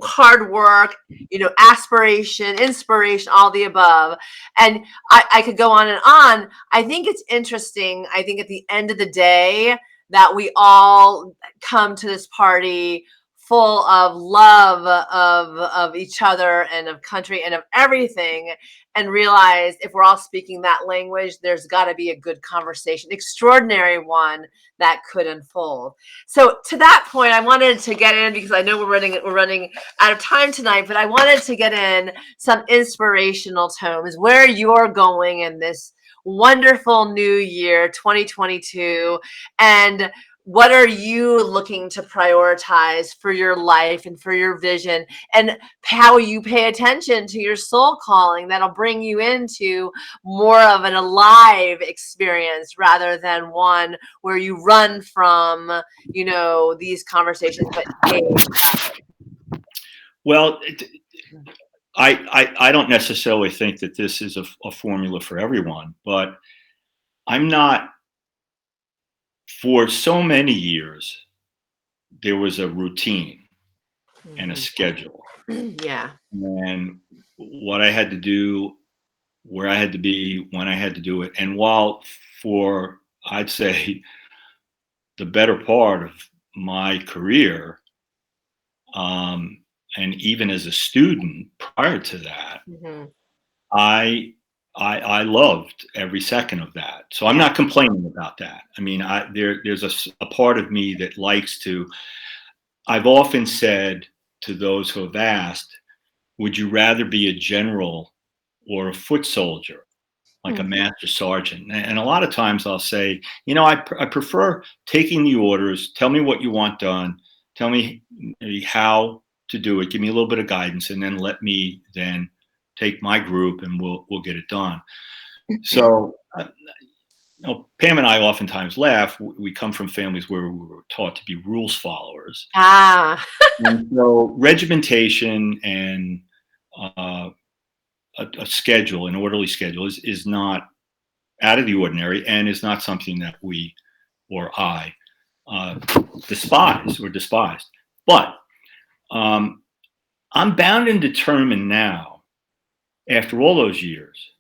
hard work, you know, aspiration, inspiration, all the above. And I could go on and on. I think it's interesting. I think at the end of the day that we all come to this party full of love of each other and of country and of everything, and realize if we're all speaking that language, there's got to be a good conversation, extraordinary one that could unfold. So to that point, I wanted to get in, because I know we're running out of time tonight, but I wanted to get in some inspirational tones, where you're going in this wonderful new year 2022, and what are you looking to prioritize for your life and for your vision, and how you pay attention to your soul calling that'll bring you into more of an alive experience rather than one where you run from, you know, these conversations. But Well, I don't necessarily think that this is a formula for everyone, but I'm not. For so many years, there was a routine and a schedule. Yeah. And what I had to do, where I had to be, when I had to do it. And while for, I'd say, the better part of my career, and even as a student prior to that, I loved every second of that. So I'm not complaining about that. I mean, there's a part of me that likes to. I've often said to those who have asked, would you rather be a general or a foot soldier, like a master sergeant? And a lot of times I'll say, you know, I prefer taking the orders. Tell me what you want done. Tell me how to do it. Give me a little bit of guidance, and then let me then take my group and we'll get it done. So, you know, Pam and I oftentimes laugh. We come from families where we were taught to be rules followers. And so regimentation and a schedule, an orderly schedule, is not out of the ordinary, and is not something that we or I despise or despised. But I'm bound and determined now, after all those years,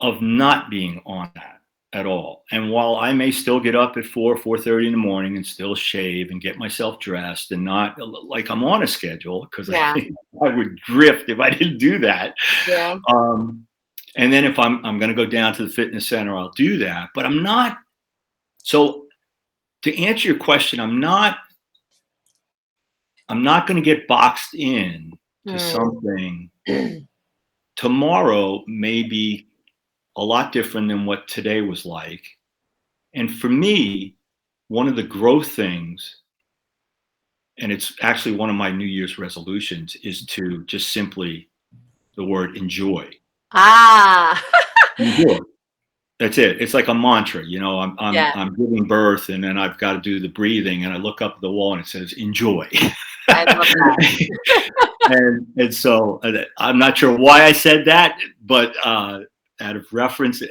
of not being on that at all. And while I may still get up at 4:30 in the morning and still shave and get myself dressed, and not like I'm on a schedule, because I would drift if I didn't do that. Yeah. And then if I'm going to go down to the fitness center, I'll do that. But I'm not. So to answer your question, I'm not going to get boxed in to something. Tomorrow may be a lot different than what today was like. And for me, one of the growth things, and it's actually one of my New Year's resolutions, is to just simply, the word enjoy. Enjoy. That's it. It's like a mantra, you know. I'm giving birth, and then I've got to do the breathing, and I look up at the wall and it says enjoy. I love that. and so I'm not sure why I said that, but out of reference,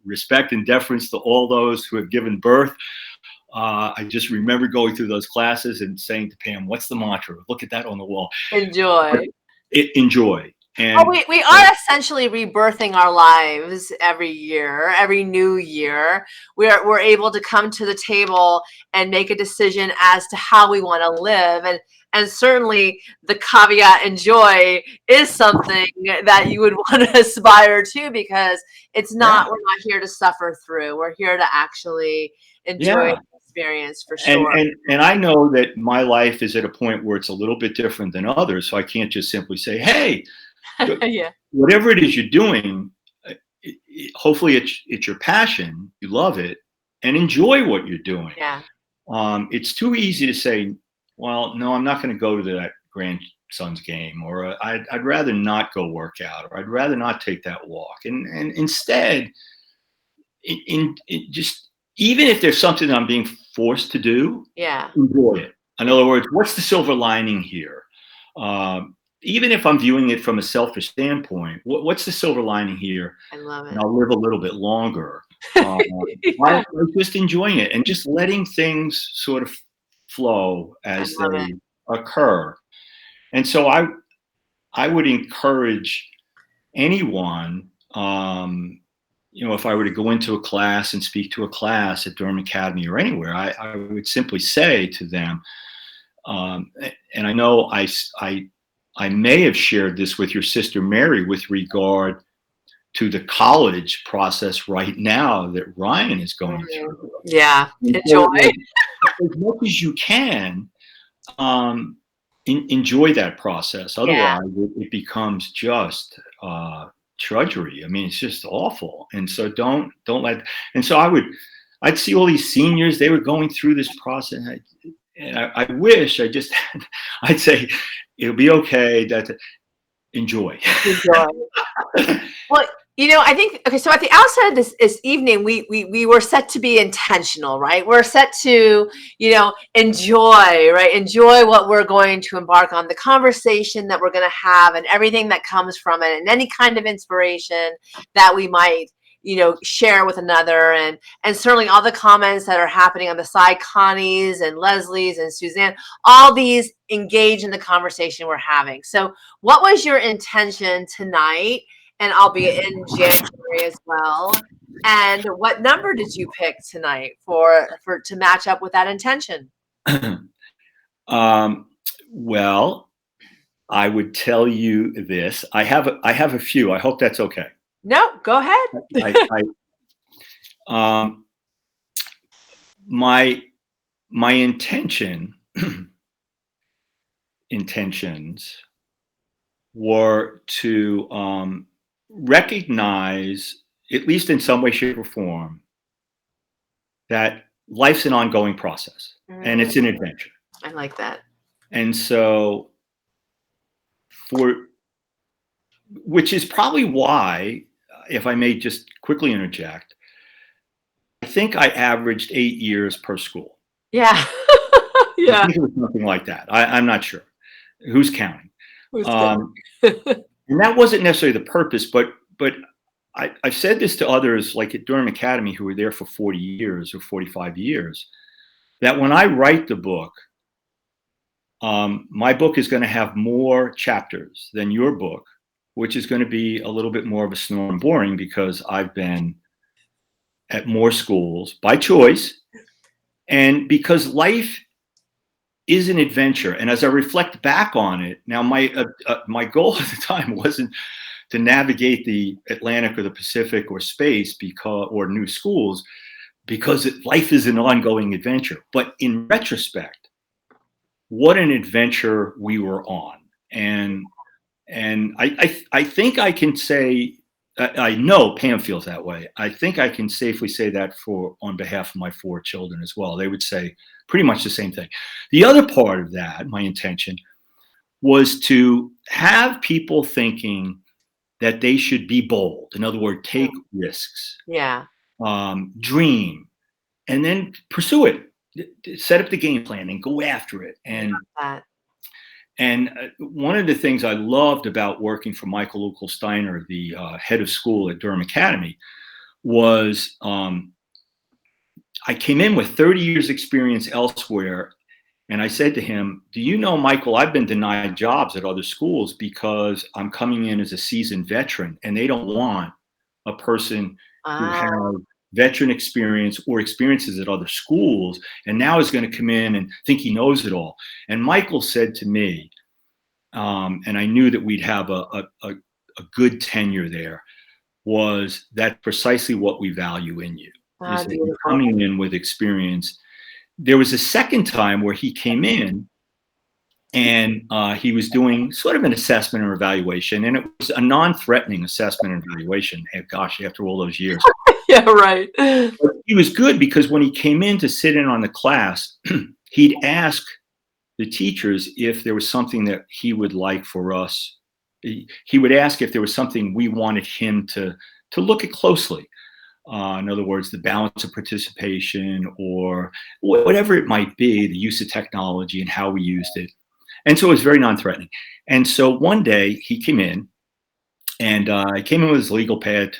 respect and deference to all those who have given birth, I just remember going through those classes and saying to Pam, "What's the mantra? Look at that on the wall. Enjoy. Enjoy." And we are essentially rebirthing our lives every year, every new year. We're able to come to the table and make a decision as to how we want to live. And certainly the caveat enjoy is something that you would want to aspire to, because it's not, we're not here to suffer through. We're here to actually enjoy experience for And, sure. and I know that my life is at a point where it's a little bit different than others. So I can't just simply say, hey, Yeah. whatever it is you're doing, hopefully it's your passion, you love it, and enjoy what you're doing. Yeah. It's too easy to say, well, no, I'm not going to go to that grandson's game, or I'd rather not go work out, or I'd rather not take that walk. And instead, just, even if there's something I'm being forced to do, Yeah. enjoy it. In other words, what's the silver lining here? Even if I'm viewing it from a selfish standpoint, what's the silver lining here? I love And it. I'll live a little bit longer. Yeah. I'm just enjoying it and just letting things sort of flow I as love it. they occur. And so I would encourage anyone, if I were to go into a class and speak to a class at Durham Academy or anywhere, I would simply say to them, and I know I may have shared this with your sister Mary with regard to the college process right now that Ryan is going through. Yeah. And Enjoy. so, as much as you can, enjoy that process. Otherwise, it becomes just drudgery. I mean, it's just awful. And so don't let. And so I'd see all these seniors. They were going through this process, and I wish I'd say it'll be okay. Enjoy. Enjoy. Well, I think, okay, so at the outset of this evening, we were set to be intentional, right? We're set to, enjoy, right? Enjoy what we're going to embark on, the conversation that we're going to have, and everything that comes from it, and any kind of inspiration that we might, share with another, and certainly all the comments that are happening on the side, Connie's and Leslie's and Suzanne, all these engage in the conversation we're having. So what was your intention tonight? And I'll be in January as well. And what number did you pick tonight for to match up with that intention? Well, I would tell you this. I have a few. I hope that's okay. No, go ahead. My intentions were to recognize, at least in some way, shape, or form, that life's an ongoing process and it's an adventure. I like that. And so which is probably why, if I may just quickly interject, I think I averaged 8 years per school. Yeah. Yeah. I think it was something like that. I'm not sure. Who's counting? And that wasn't necessarily the purpose, but I've said this to others, like at Durham Academy, who were there for 40 years or 45 years, that when I write the book, my book is going to have more chapters than your book, which is going to be a little bit more of a snore and boring because I've been at more schools by choice, and because life is an adventure. And as I reflect back on it, now my goal at the time wasn't to navigate the Atlantic or the Pacific or space or new schools, because life is an ongoing adventure. But in retrospect, what an adventure we were on. And I think I can say, I know Pam feels that way. I think I can safely say that on behalf of my 4 children as well. They would say pretty much the same thing. The other part of that, my intention, was to have people thinking that they should be bold. In other words, take risks. Yeah. Dream, and then pursue it. Set up the game plan and go after it. And one of the things I loved about working for Michael Uckel-Steiner, the head of school at Durham Academy, was I came in with 30 years experience elsewhere. And I said to him, do you know, Michael, I've been denied jobs at other schools because I'm coming in as a seasoned veteran, and they don't want a person who has veteran experience or experiences at other schools and now is going to come in and think he knows it all. And Michael said to me, and I knew that we'd have a good tenure there, was that precisely what we value in you. Is that you're coming in with experience there was a second time where he came in and he was doing sort of an assessment or evaluation, and it was a non-threatening assessment and evaluation. And gosh, after all those years. Yeah, right. But he was good because when he came in to sit in on the class, he'd ask the teachers if there was something that he would like for us. He would ask if there was something we wanted him to look at closely. In other words, the balance of participation or whatever it might be, the use of technology and how we used it. And so it was very non-threatening. And so one day he came in, and he came in with his legal pad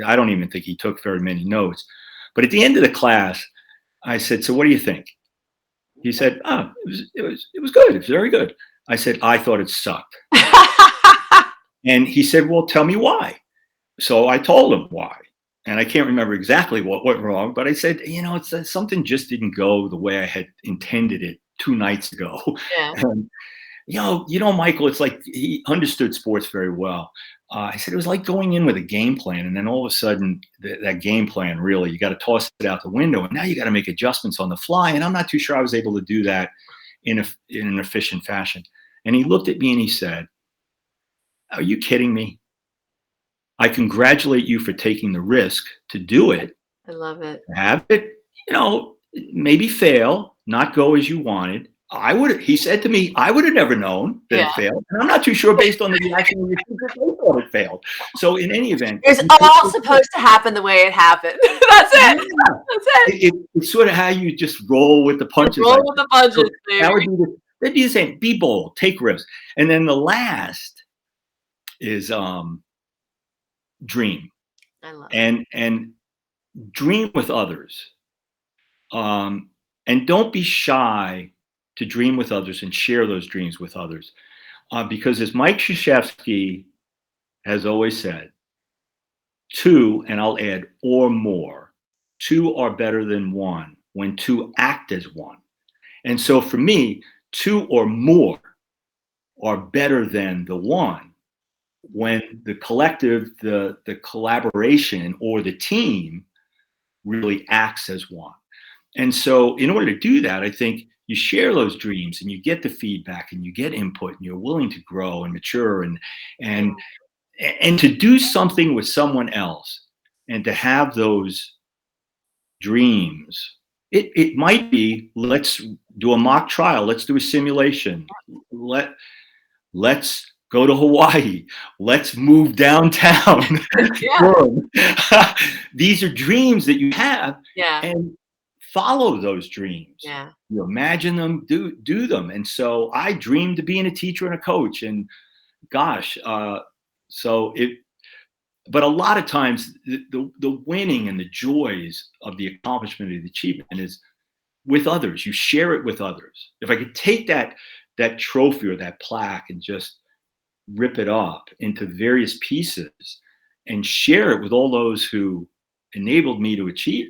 I don't even think he took very many notes. But at the end of the class, I said, "So what do you think?" He said, "Oh, it was good. It was very good." I said, "I thought it sucked." And he said, "Well, tell me why." So I told him why. And I can't remember exactly what went wrong, but I said, it's something just didn't go the way I had intended it 2 nights ago. Yeah. And, Michael, it's like he understood sports very well. I said, it was like going in with a game plan. And then all of a sudden that game plan, really, you got to toss it out the window. And now you got to make adjustments on the fly. And I'm not too sure I was able to do that in an efficient fashion. And he looked at me and he said, "Are you kidding me? I congratulate you for taking the risk to do it. I love it. Have it, maybe fail, not go as you wanted. He said to me, I would have never known that it failed. And I'm not too sure based on the reaction of your teachers, they thought it failed." So in any event. It's all supposed to happen the way it happened. That's it. Yeah. That's it. It's sort of how you just roll with the punches. Roll with the punches, So baby. that would be the same. Be bold, take risks. And then the last is dream. I love it. And dream with others. And don't be shy to dream with others and share those dreams with others. Because as Mike Krzyzewski has always said, 2, and I'll add, or more, 2 are better than 1 when 2 act as 1. And so for me, 2 or more are better than the 1 when the collective, the collaboration or the team really acts as 1. And so in order to do that, I think you share those dreams and you get the feedback and you get input and you're willing to grow and mature and to do something with someone else and to have those dreams. It might be, let's do a mock trial. Let's do a simulation. Let's go to Hawaii. Let's move downtown. These are dreams that you have. Yeah. And follow those dreams. Yeah. You imagine them, do them. And so I dreamed of being a teacher and a coach. And gosh, but a lot of times the winning and the joys of the accomplishment of the achievement is with others. You share it with others. If I could take that trophy or that plaque and just rip it up into various pieces and share it with all those who enabled me to achieve,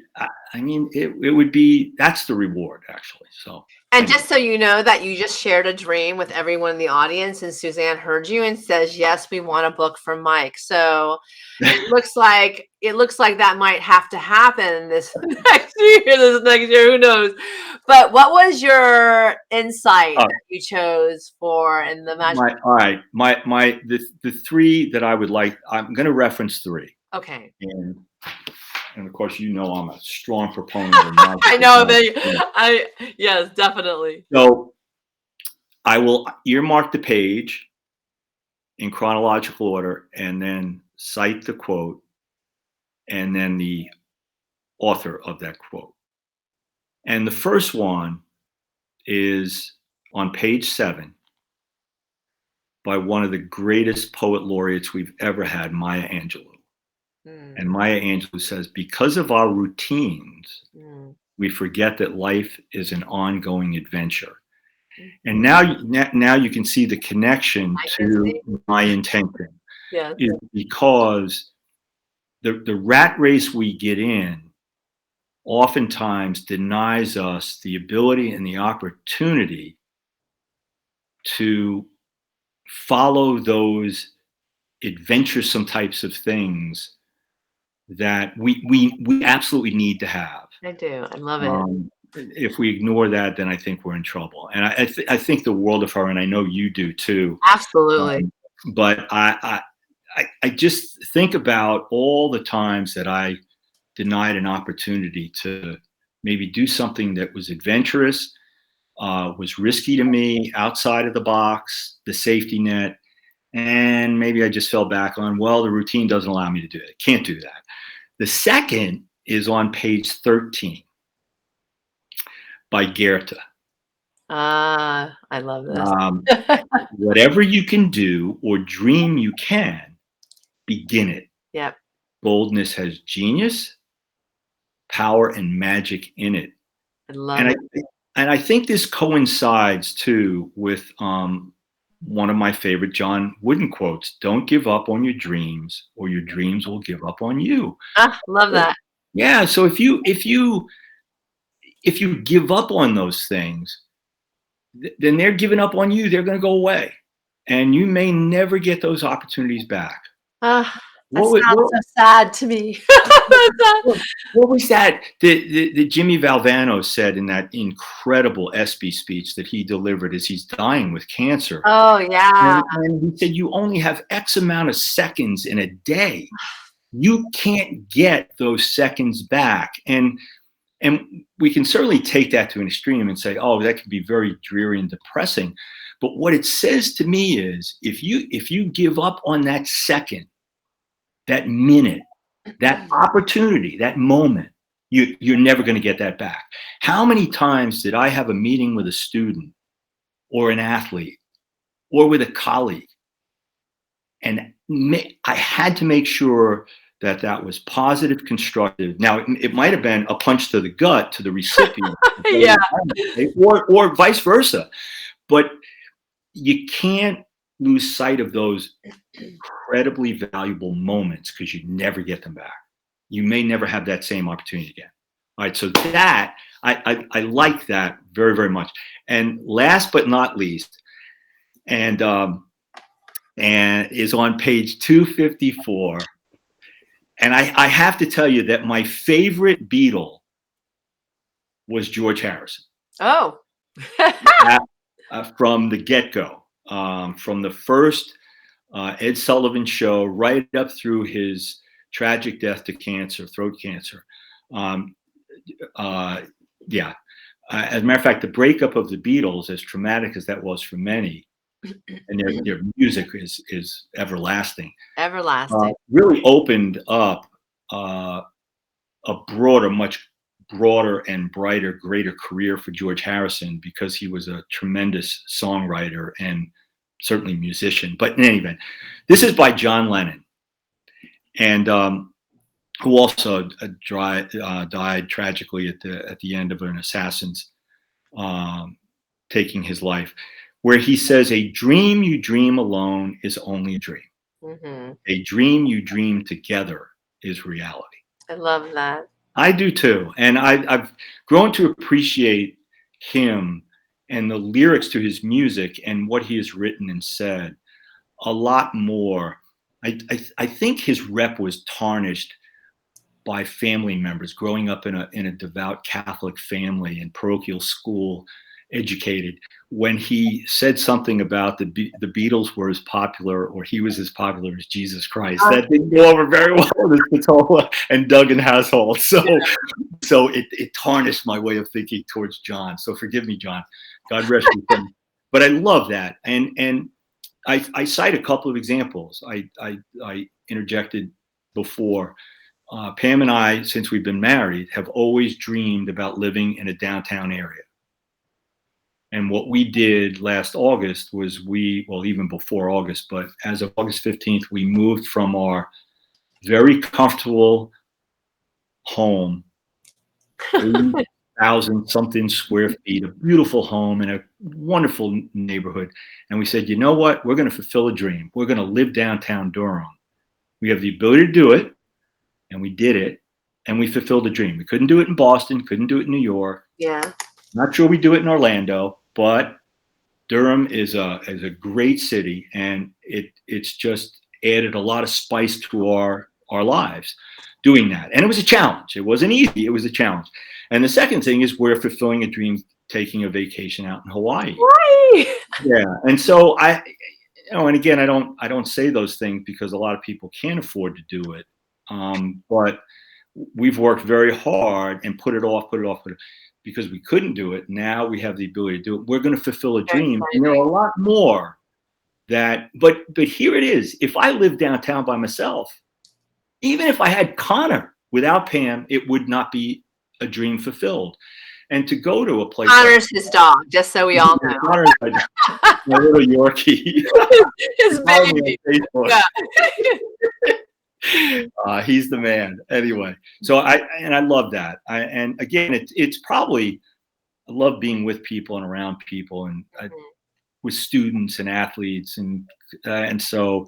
I mean, it would be, that's the reward, actually. So, and just so you know that you just shared a dream with everyone in the audience, and Suzanne heard you and says, "Yes, we want a book from Mike." So it looks like that might have to happen this next year. Who knows? But what was your insight that you chose for in the magic? All right, the 3 that I would like, I'm going to reference 3. Okay. And of course, I'm a strong proponent of magic. I know yes, definitely. So I will earmark the page in chronological order and then cite the quote and then the author of that quote. And the first one is on page 7 by one of the greatest poet laureates we've ever had, Maya Angelou. And Maya Angelou says, because of our routines, we forget that life is an ongoing adventure. And now you can see the connection to my intention. Yeah. Is because the rat race we get in oftentimes denies us the ability and the opportunity to follow those adventuresome types of things that we absolutely need to have. I do. I love it. if we ignore that, then I think we're in trouble. And I think the world of her, and I know you do too. Absolutely. But I just think about all the times that I denied an opportunity to maybe do something that was adventurous, was risky to me, outside of the box, the safety net. And maybe I just fell back on, well, the routine doesn't allow me to do it. Can't do that. The second is on page 13 by Goethe. I love this. Whatever you can do or dream you can, begin it. Yep. Boldness has genius, power, and magic in it. I love it. And I think this coincides too with one of my favorite John Wooden quotes: "Don't give up on your dreams, or your dreams will give up on you." Love that. Yeah. So if you give up on those things, then they're giving up on you. They're going to go away, and you may never get those opportunities back. That sounds so sad to me. What was that that Jimmy Valvano said in that incredible ESPY speech that he delivered as he's dying with cancer? Oh, yeah. And he said, you only have X amount of seconds in a day. You can't get those seconds back. And we can certainly take that to an extreme and say, oh, that could be very dreary and depressing. But what it says to me is, if you give up on that second, that minute, that opportunity, that moment, you're never going to get that back. How many times did I have a meeting with a student or an athlete or with a colleague, and I had to make sure that was positive, constructive. Now, it might have been a punch to the gut to the recipient, Yeah. or vice versa. But you can't lose sight of those incredibly valuable moments, because you never get them back. You may never have that same opportunity again. All right, so that I like that very, very much. And last but not least, and is on page 254. And I have to tell you that my favorite Beatle was George Harrison. Oh. From the get-go, from the first Ed Sullivan show right up through his tragic death to cancer, throat cancer. Yeah. As a matter of fact, the breakup of the Beatles, as traumatic as that was for many, and their music is everlasting. Everlasting. Really opened up a much broader and brighter, greater career for George Harrison, because he was a tremendous songwriter and certainly musician. But in any event, this is by John Lennon, and who also died tragically at the end of an assassin's taking his life, where he says, "A dream you dream alone is only a dream. Mm-hmm. A dream you dream together is reality." I love that. I do too. And I've grown to appreciate him and the lyrics to his music and what he has written and said a lot more. I think his rep was tarnished by family members, growing up in a devout Catholic family and parochial school educated, when he said something about the Beatles were as popular, or he was as popular as Jesus Christ. That didn't go over very well with Spatola and Doug and household. So it tarnished my way of thinking towards John. So forgive me, John. God rest you. But I love that. And I cite a couple of examples. I interjected before. Pam and I, since we've been married, have always dreamed about living in a downtown area. And what we did last August was even before August, but as of August 15th, we moved from our very comfortable home, 80,000 something square feet, a beautiful home in a wonderful neighborhood. And we said, you know what? We're going to fulfill a dream. We're going to live downtown Durham. We have the ability to do it. And we did it. And we fulfilled a dream. We couldn't do it in Boston, couldn't do it in New York. Yeah. Not sure we do it in Orlando, but Durham is a great city, and it's just added a lot of spice to our lives. doing that. And it was a challenge. It wasn't easy. It was a challenge. And the second thing is we're fulfilling a dream, taking a vacation out in Hawaii. Right. Yeah. And so and again, I don't say those things because a lot of people can't afford to do it. But we've worked very hard and put it off, because we couldn't do it. Now we have the ability to do it. We're going to fulfill a dream. And there are a lot more but here it is. If I lived downtown by myself, even if I had Connor without Pam, it would not be a dream fulfilled. And to go to a place. Connor's his dog, just so we all know. Connor's my little Yorkie. His baby. Yeah. He's the man. Anyway, so I love that. And again, it's probably, I love being with people and around people and with students and athletes, and so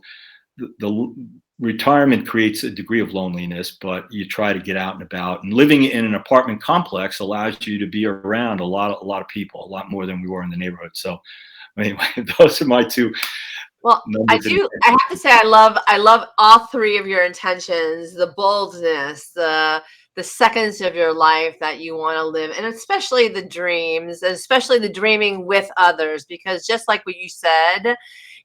the retirement creates a degree of loneliness, but you try to get out and about. And living in an apartment complex allows you to be around a lot of people, a lot more than we were in the neighborhood. So anyway, those are my two. Well, I have to say, I love all three of your intentions: the boldness, the seconds of your life that you want to live, and especially the dreams, and especially the dreaming with others. Because just like what you said,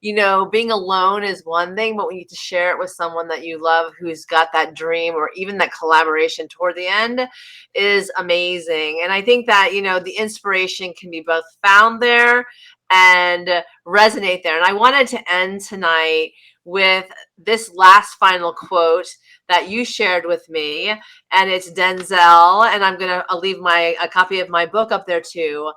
being alone is one thing, but we need to share it with someone that you love who's got that dream, or even that collaboration toward the end is amazing. And I think that, the inspiration can be both found there and resonate there. And I wanted to end tonight with this last final quote that you shared with me, and it's Denzel, and I'll leave a copy of my book up there too.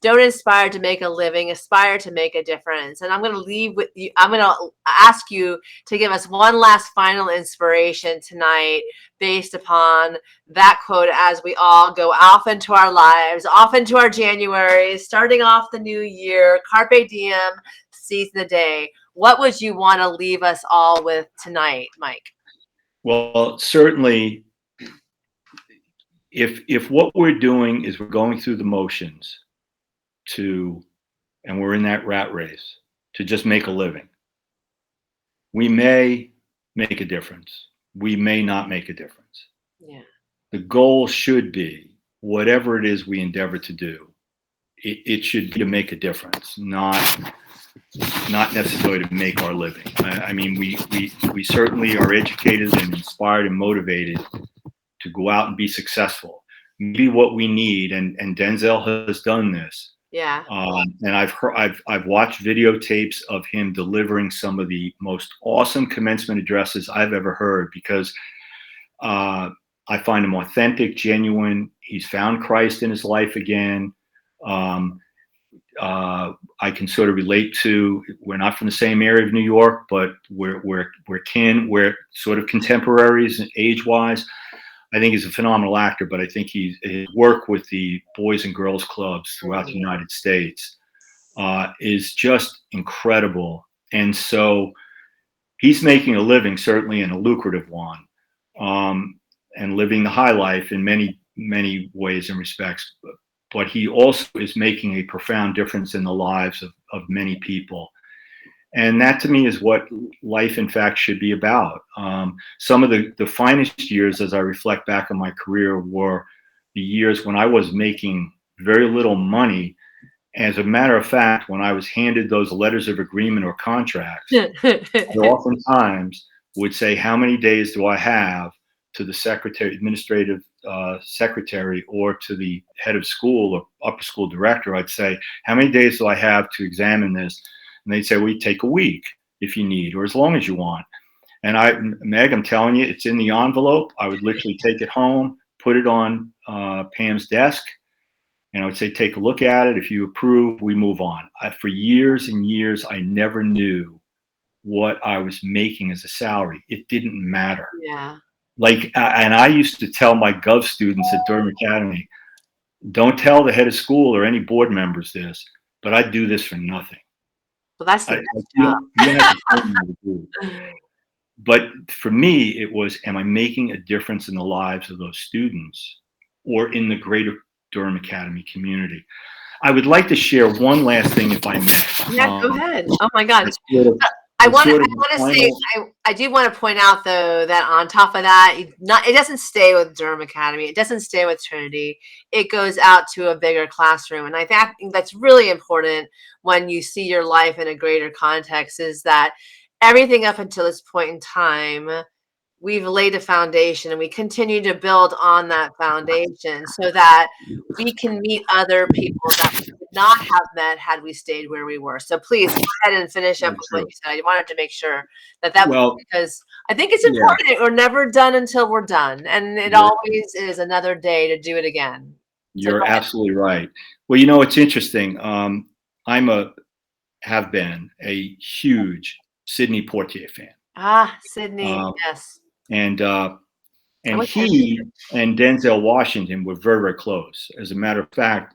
Don't aspire to make a living, aspire to make a difference. And I'm going to leave with you. I'm going to ask you to give us one last final inspiration tonight based upon that quote as we all go off into our lives, off into our January, starting off the new year, carpe diem, seize the day. What would you want to leave us all with tonight, Mike? Well, certainly, if what we're doing is we're going through the motions and we're in that rat race to just make a living, we may make a difference. We may not make a difference. Yeah. The goal should be, whatever it is we endeavor to do, it should be to make a difference, not necessarily to make our living. I mean, we certainly are educated and inspired and motivated to go out and be successful. Maybe what we need, and Denzel has done this. Yeah. And I've watched videotapes of him delivering some of the most awesome commencement addresses I've ever heard, because I find him authentic, genuine. He's found Christ in his life again. I can sort of relate to. We're not from the same area of New York, but we're kin. We're sort of contemporaries age-wise. I think he's a phenomenal actor, but I think his work with the Boys and Girls Clubs throughout the United States is just incredible. And so he's making a living, certainly, and a lucrative one, and living the high life in many, many ways and respects. But he also is making a profound difference in the lives of many people. And that, to me, is what life, in fact, should be about. Some of the finest years, as I reflect back on my career, were the years when I was making very little money. As a matter of fact, when I was handed those letters of agreement or contracts, I oftentimes would say, how many days do I have, to the secretary, administrative secretary, or to the head of school or upper school director. I'd say, how many days do I have to examine this? And they'd say, well, you take a week if you need, or as long as you want. And Meg, I'm telling you, it's in the envelope. I would literally take it home, put it on Pam's desk, and I would say, take a look at it. If you approve, we move on. For years and years, I never knew what I was making as a salary. It didn't matter. Yeah. And I used to tell my Gov students at Durham Academy, don't tell the head of school or any board members this, but I do this for nothing. Well, that's the best job. You have to tell me to do. But for me, it was, am I making a difference in the lives of those students or in the greater Durham Academy community? I would like to share one last thing, if I may. Yeah, go ahead. Oh my God. I was want sort of to the say, final. I do want to point out though that on top of that, it doesn't stay with Durham Academy. It doesn't stay with Trinity. It goes out to a bigger classroom, and I think that's really important when you see your life in a greater context. Is that everything up until this point in time, we've laid a foundation, and we continue to build on that foundation so that we can meet other people that we would not have met had we stayed where we were. So please go ahead and finish up Very with what true. you said. I wanted to make sure that was, Well, because I think it's yeah, important. We're never done until we're done. And it you're always is another day to do it again. So go you're ahead. absolutely right. Well, it's interesting. Have been a huge Sidney Poitier fan. Ah, Sydney. Um, Yes. and I and wish I he and Denzel Washington were very, very close. As a matter of fact,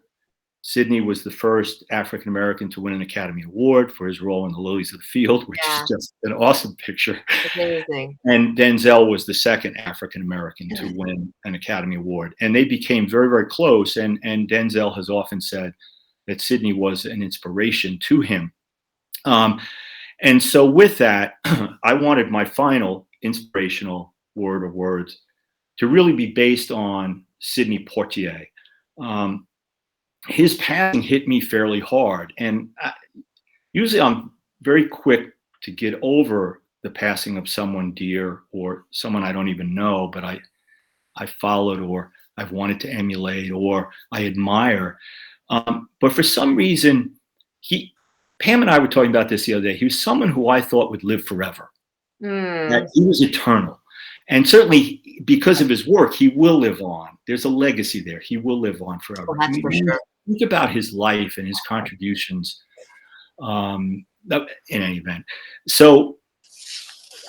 Sidney was the first African American to win an Academy Award for his role in The Lilies of the Field, which is Yeah. just an awesome picture. Amazing. And Denzel was the second African American to win an Academy Award, and they became very, very close. And Denzel has often said that Sidney was an inspiration to him. And so, with that, I wanted my final inspirational word or words to really be based on Sidney Poitier. His passing hit me fairly hard, and usually I'm very quick to get over the passing of someone dear or someone I don't even know, but I followed or I've wanted to emulate or I admire. But for some reason, Pam and I were talking about this the other day. He was someone who I thought would live forever. That he was eternal. And certainly because of his work, he will live on. There's a legacy there. He will live on forever. Well, that's for sure. Think about his life and his contributions in any event. So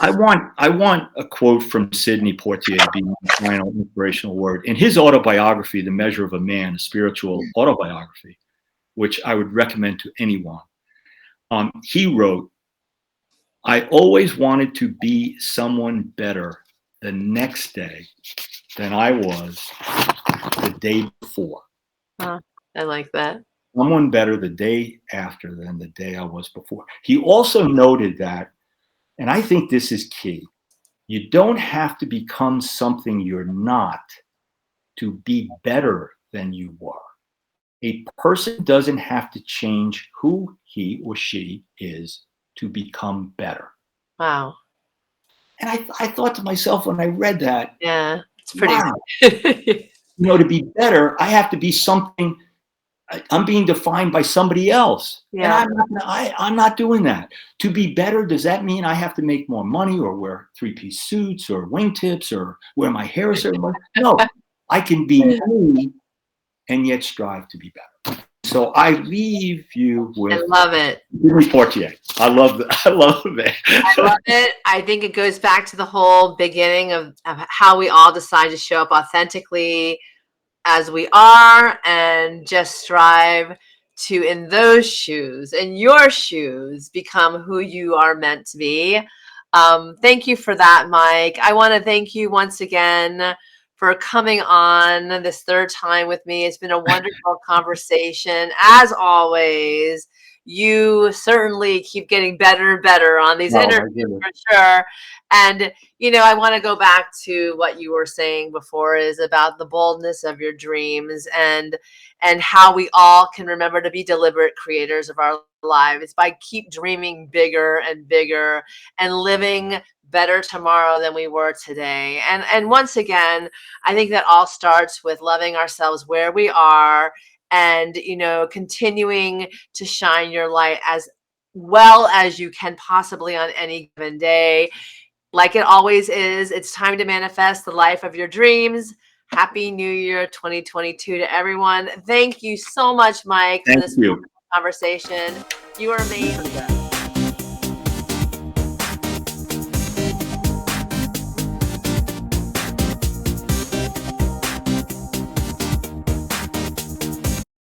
I want a quote from Sidney Poitier being the final inspirational word. In his autobiography, The Measure of a Man, a spiritual autobiography, which I would recommend to anyone, he wrote, "I always wanted to be someone better the next day than I was the day before. I like that. Someone better the day after than the day I was before." He also noted that, and I think this is key, you don't have to become something you're not to be better than you were. A person doesn't have to change who he or she is to become better. Wow. And I thought to myself when I read that, Yeah, it's pretty. Wow, to be better, I have to be something. I'm being defined by somebody else. Yeah. And I'm not doing that. To be better, does that mean I have to make more money or wear 3-piece suits or wingtips or wear my hair a certain way? No, I can be me and yet strive to be better. So I leave you with. I love it. Poitier. I love it. I love it. I think it goes back to the whole beginning of how we all decide to show up authentically as we are and just strive to, in those shoes, in your shoes, become who you are meant to be. Thank you for that, Mike. I want to thank you once again for coming on this third time with me. It's been a wonderful conversation. As always, you certainly keep getting better and better on these interviews for sure. And, I want to go back to what you were saying before is about the boldness of your dreams and how we all can remember to be deliberate creators of our lives by keep dreaming bigger and bigger and living better tomorrow than we were today. And once again, I think that all starts with loving ourselves where we are and, continuing to shine your light as well as you can possibly on any given day. Like it always is, it's time to manifest the life of your dreams. Happy New Year 2022 to everyone. Thank you so much, Mike, for this conversation. You are amazing.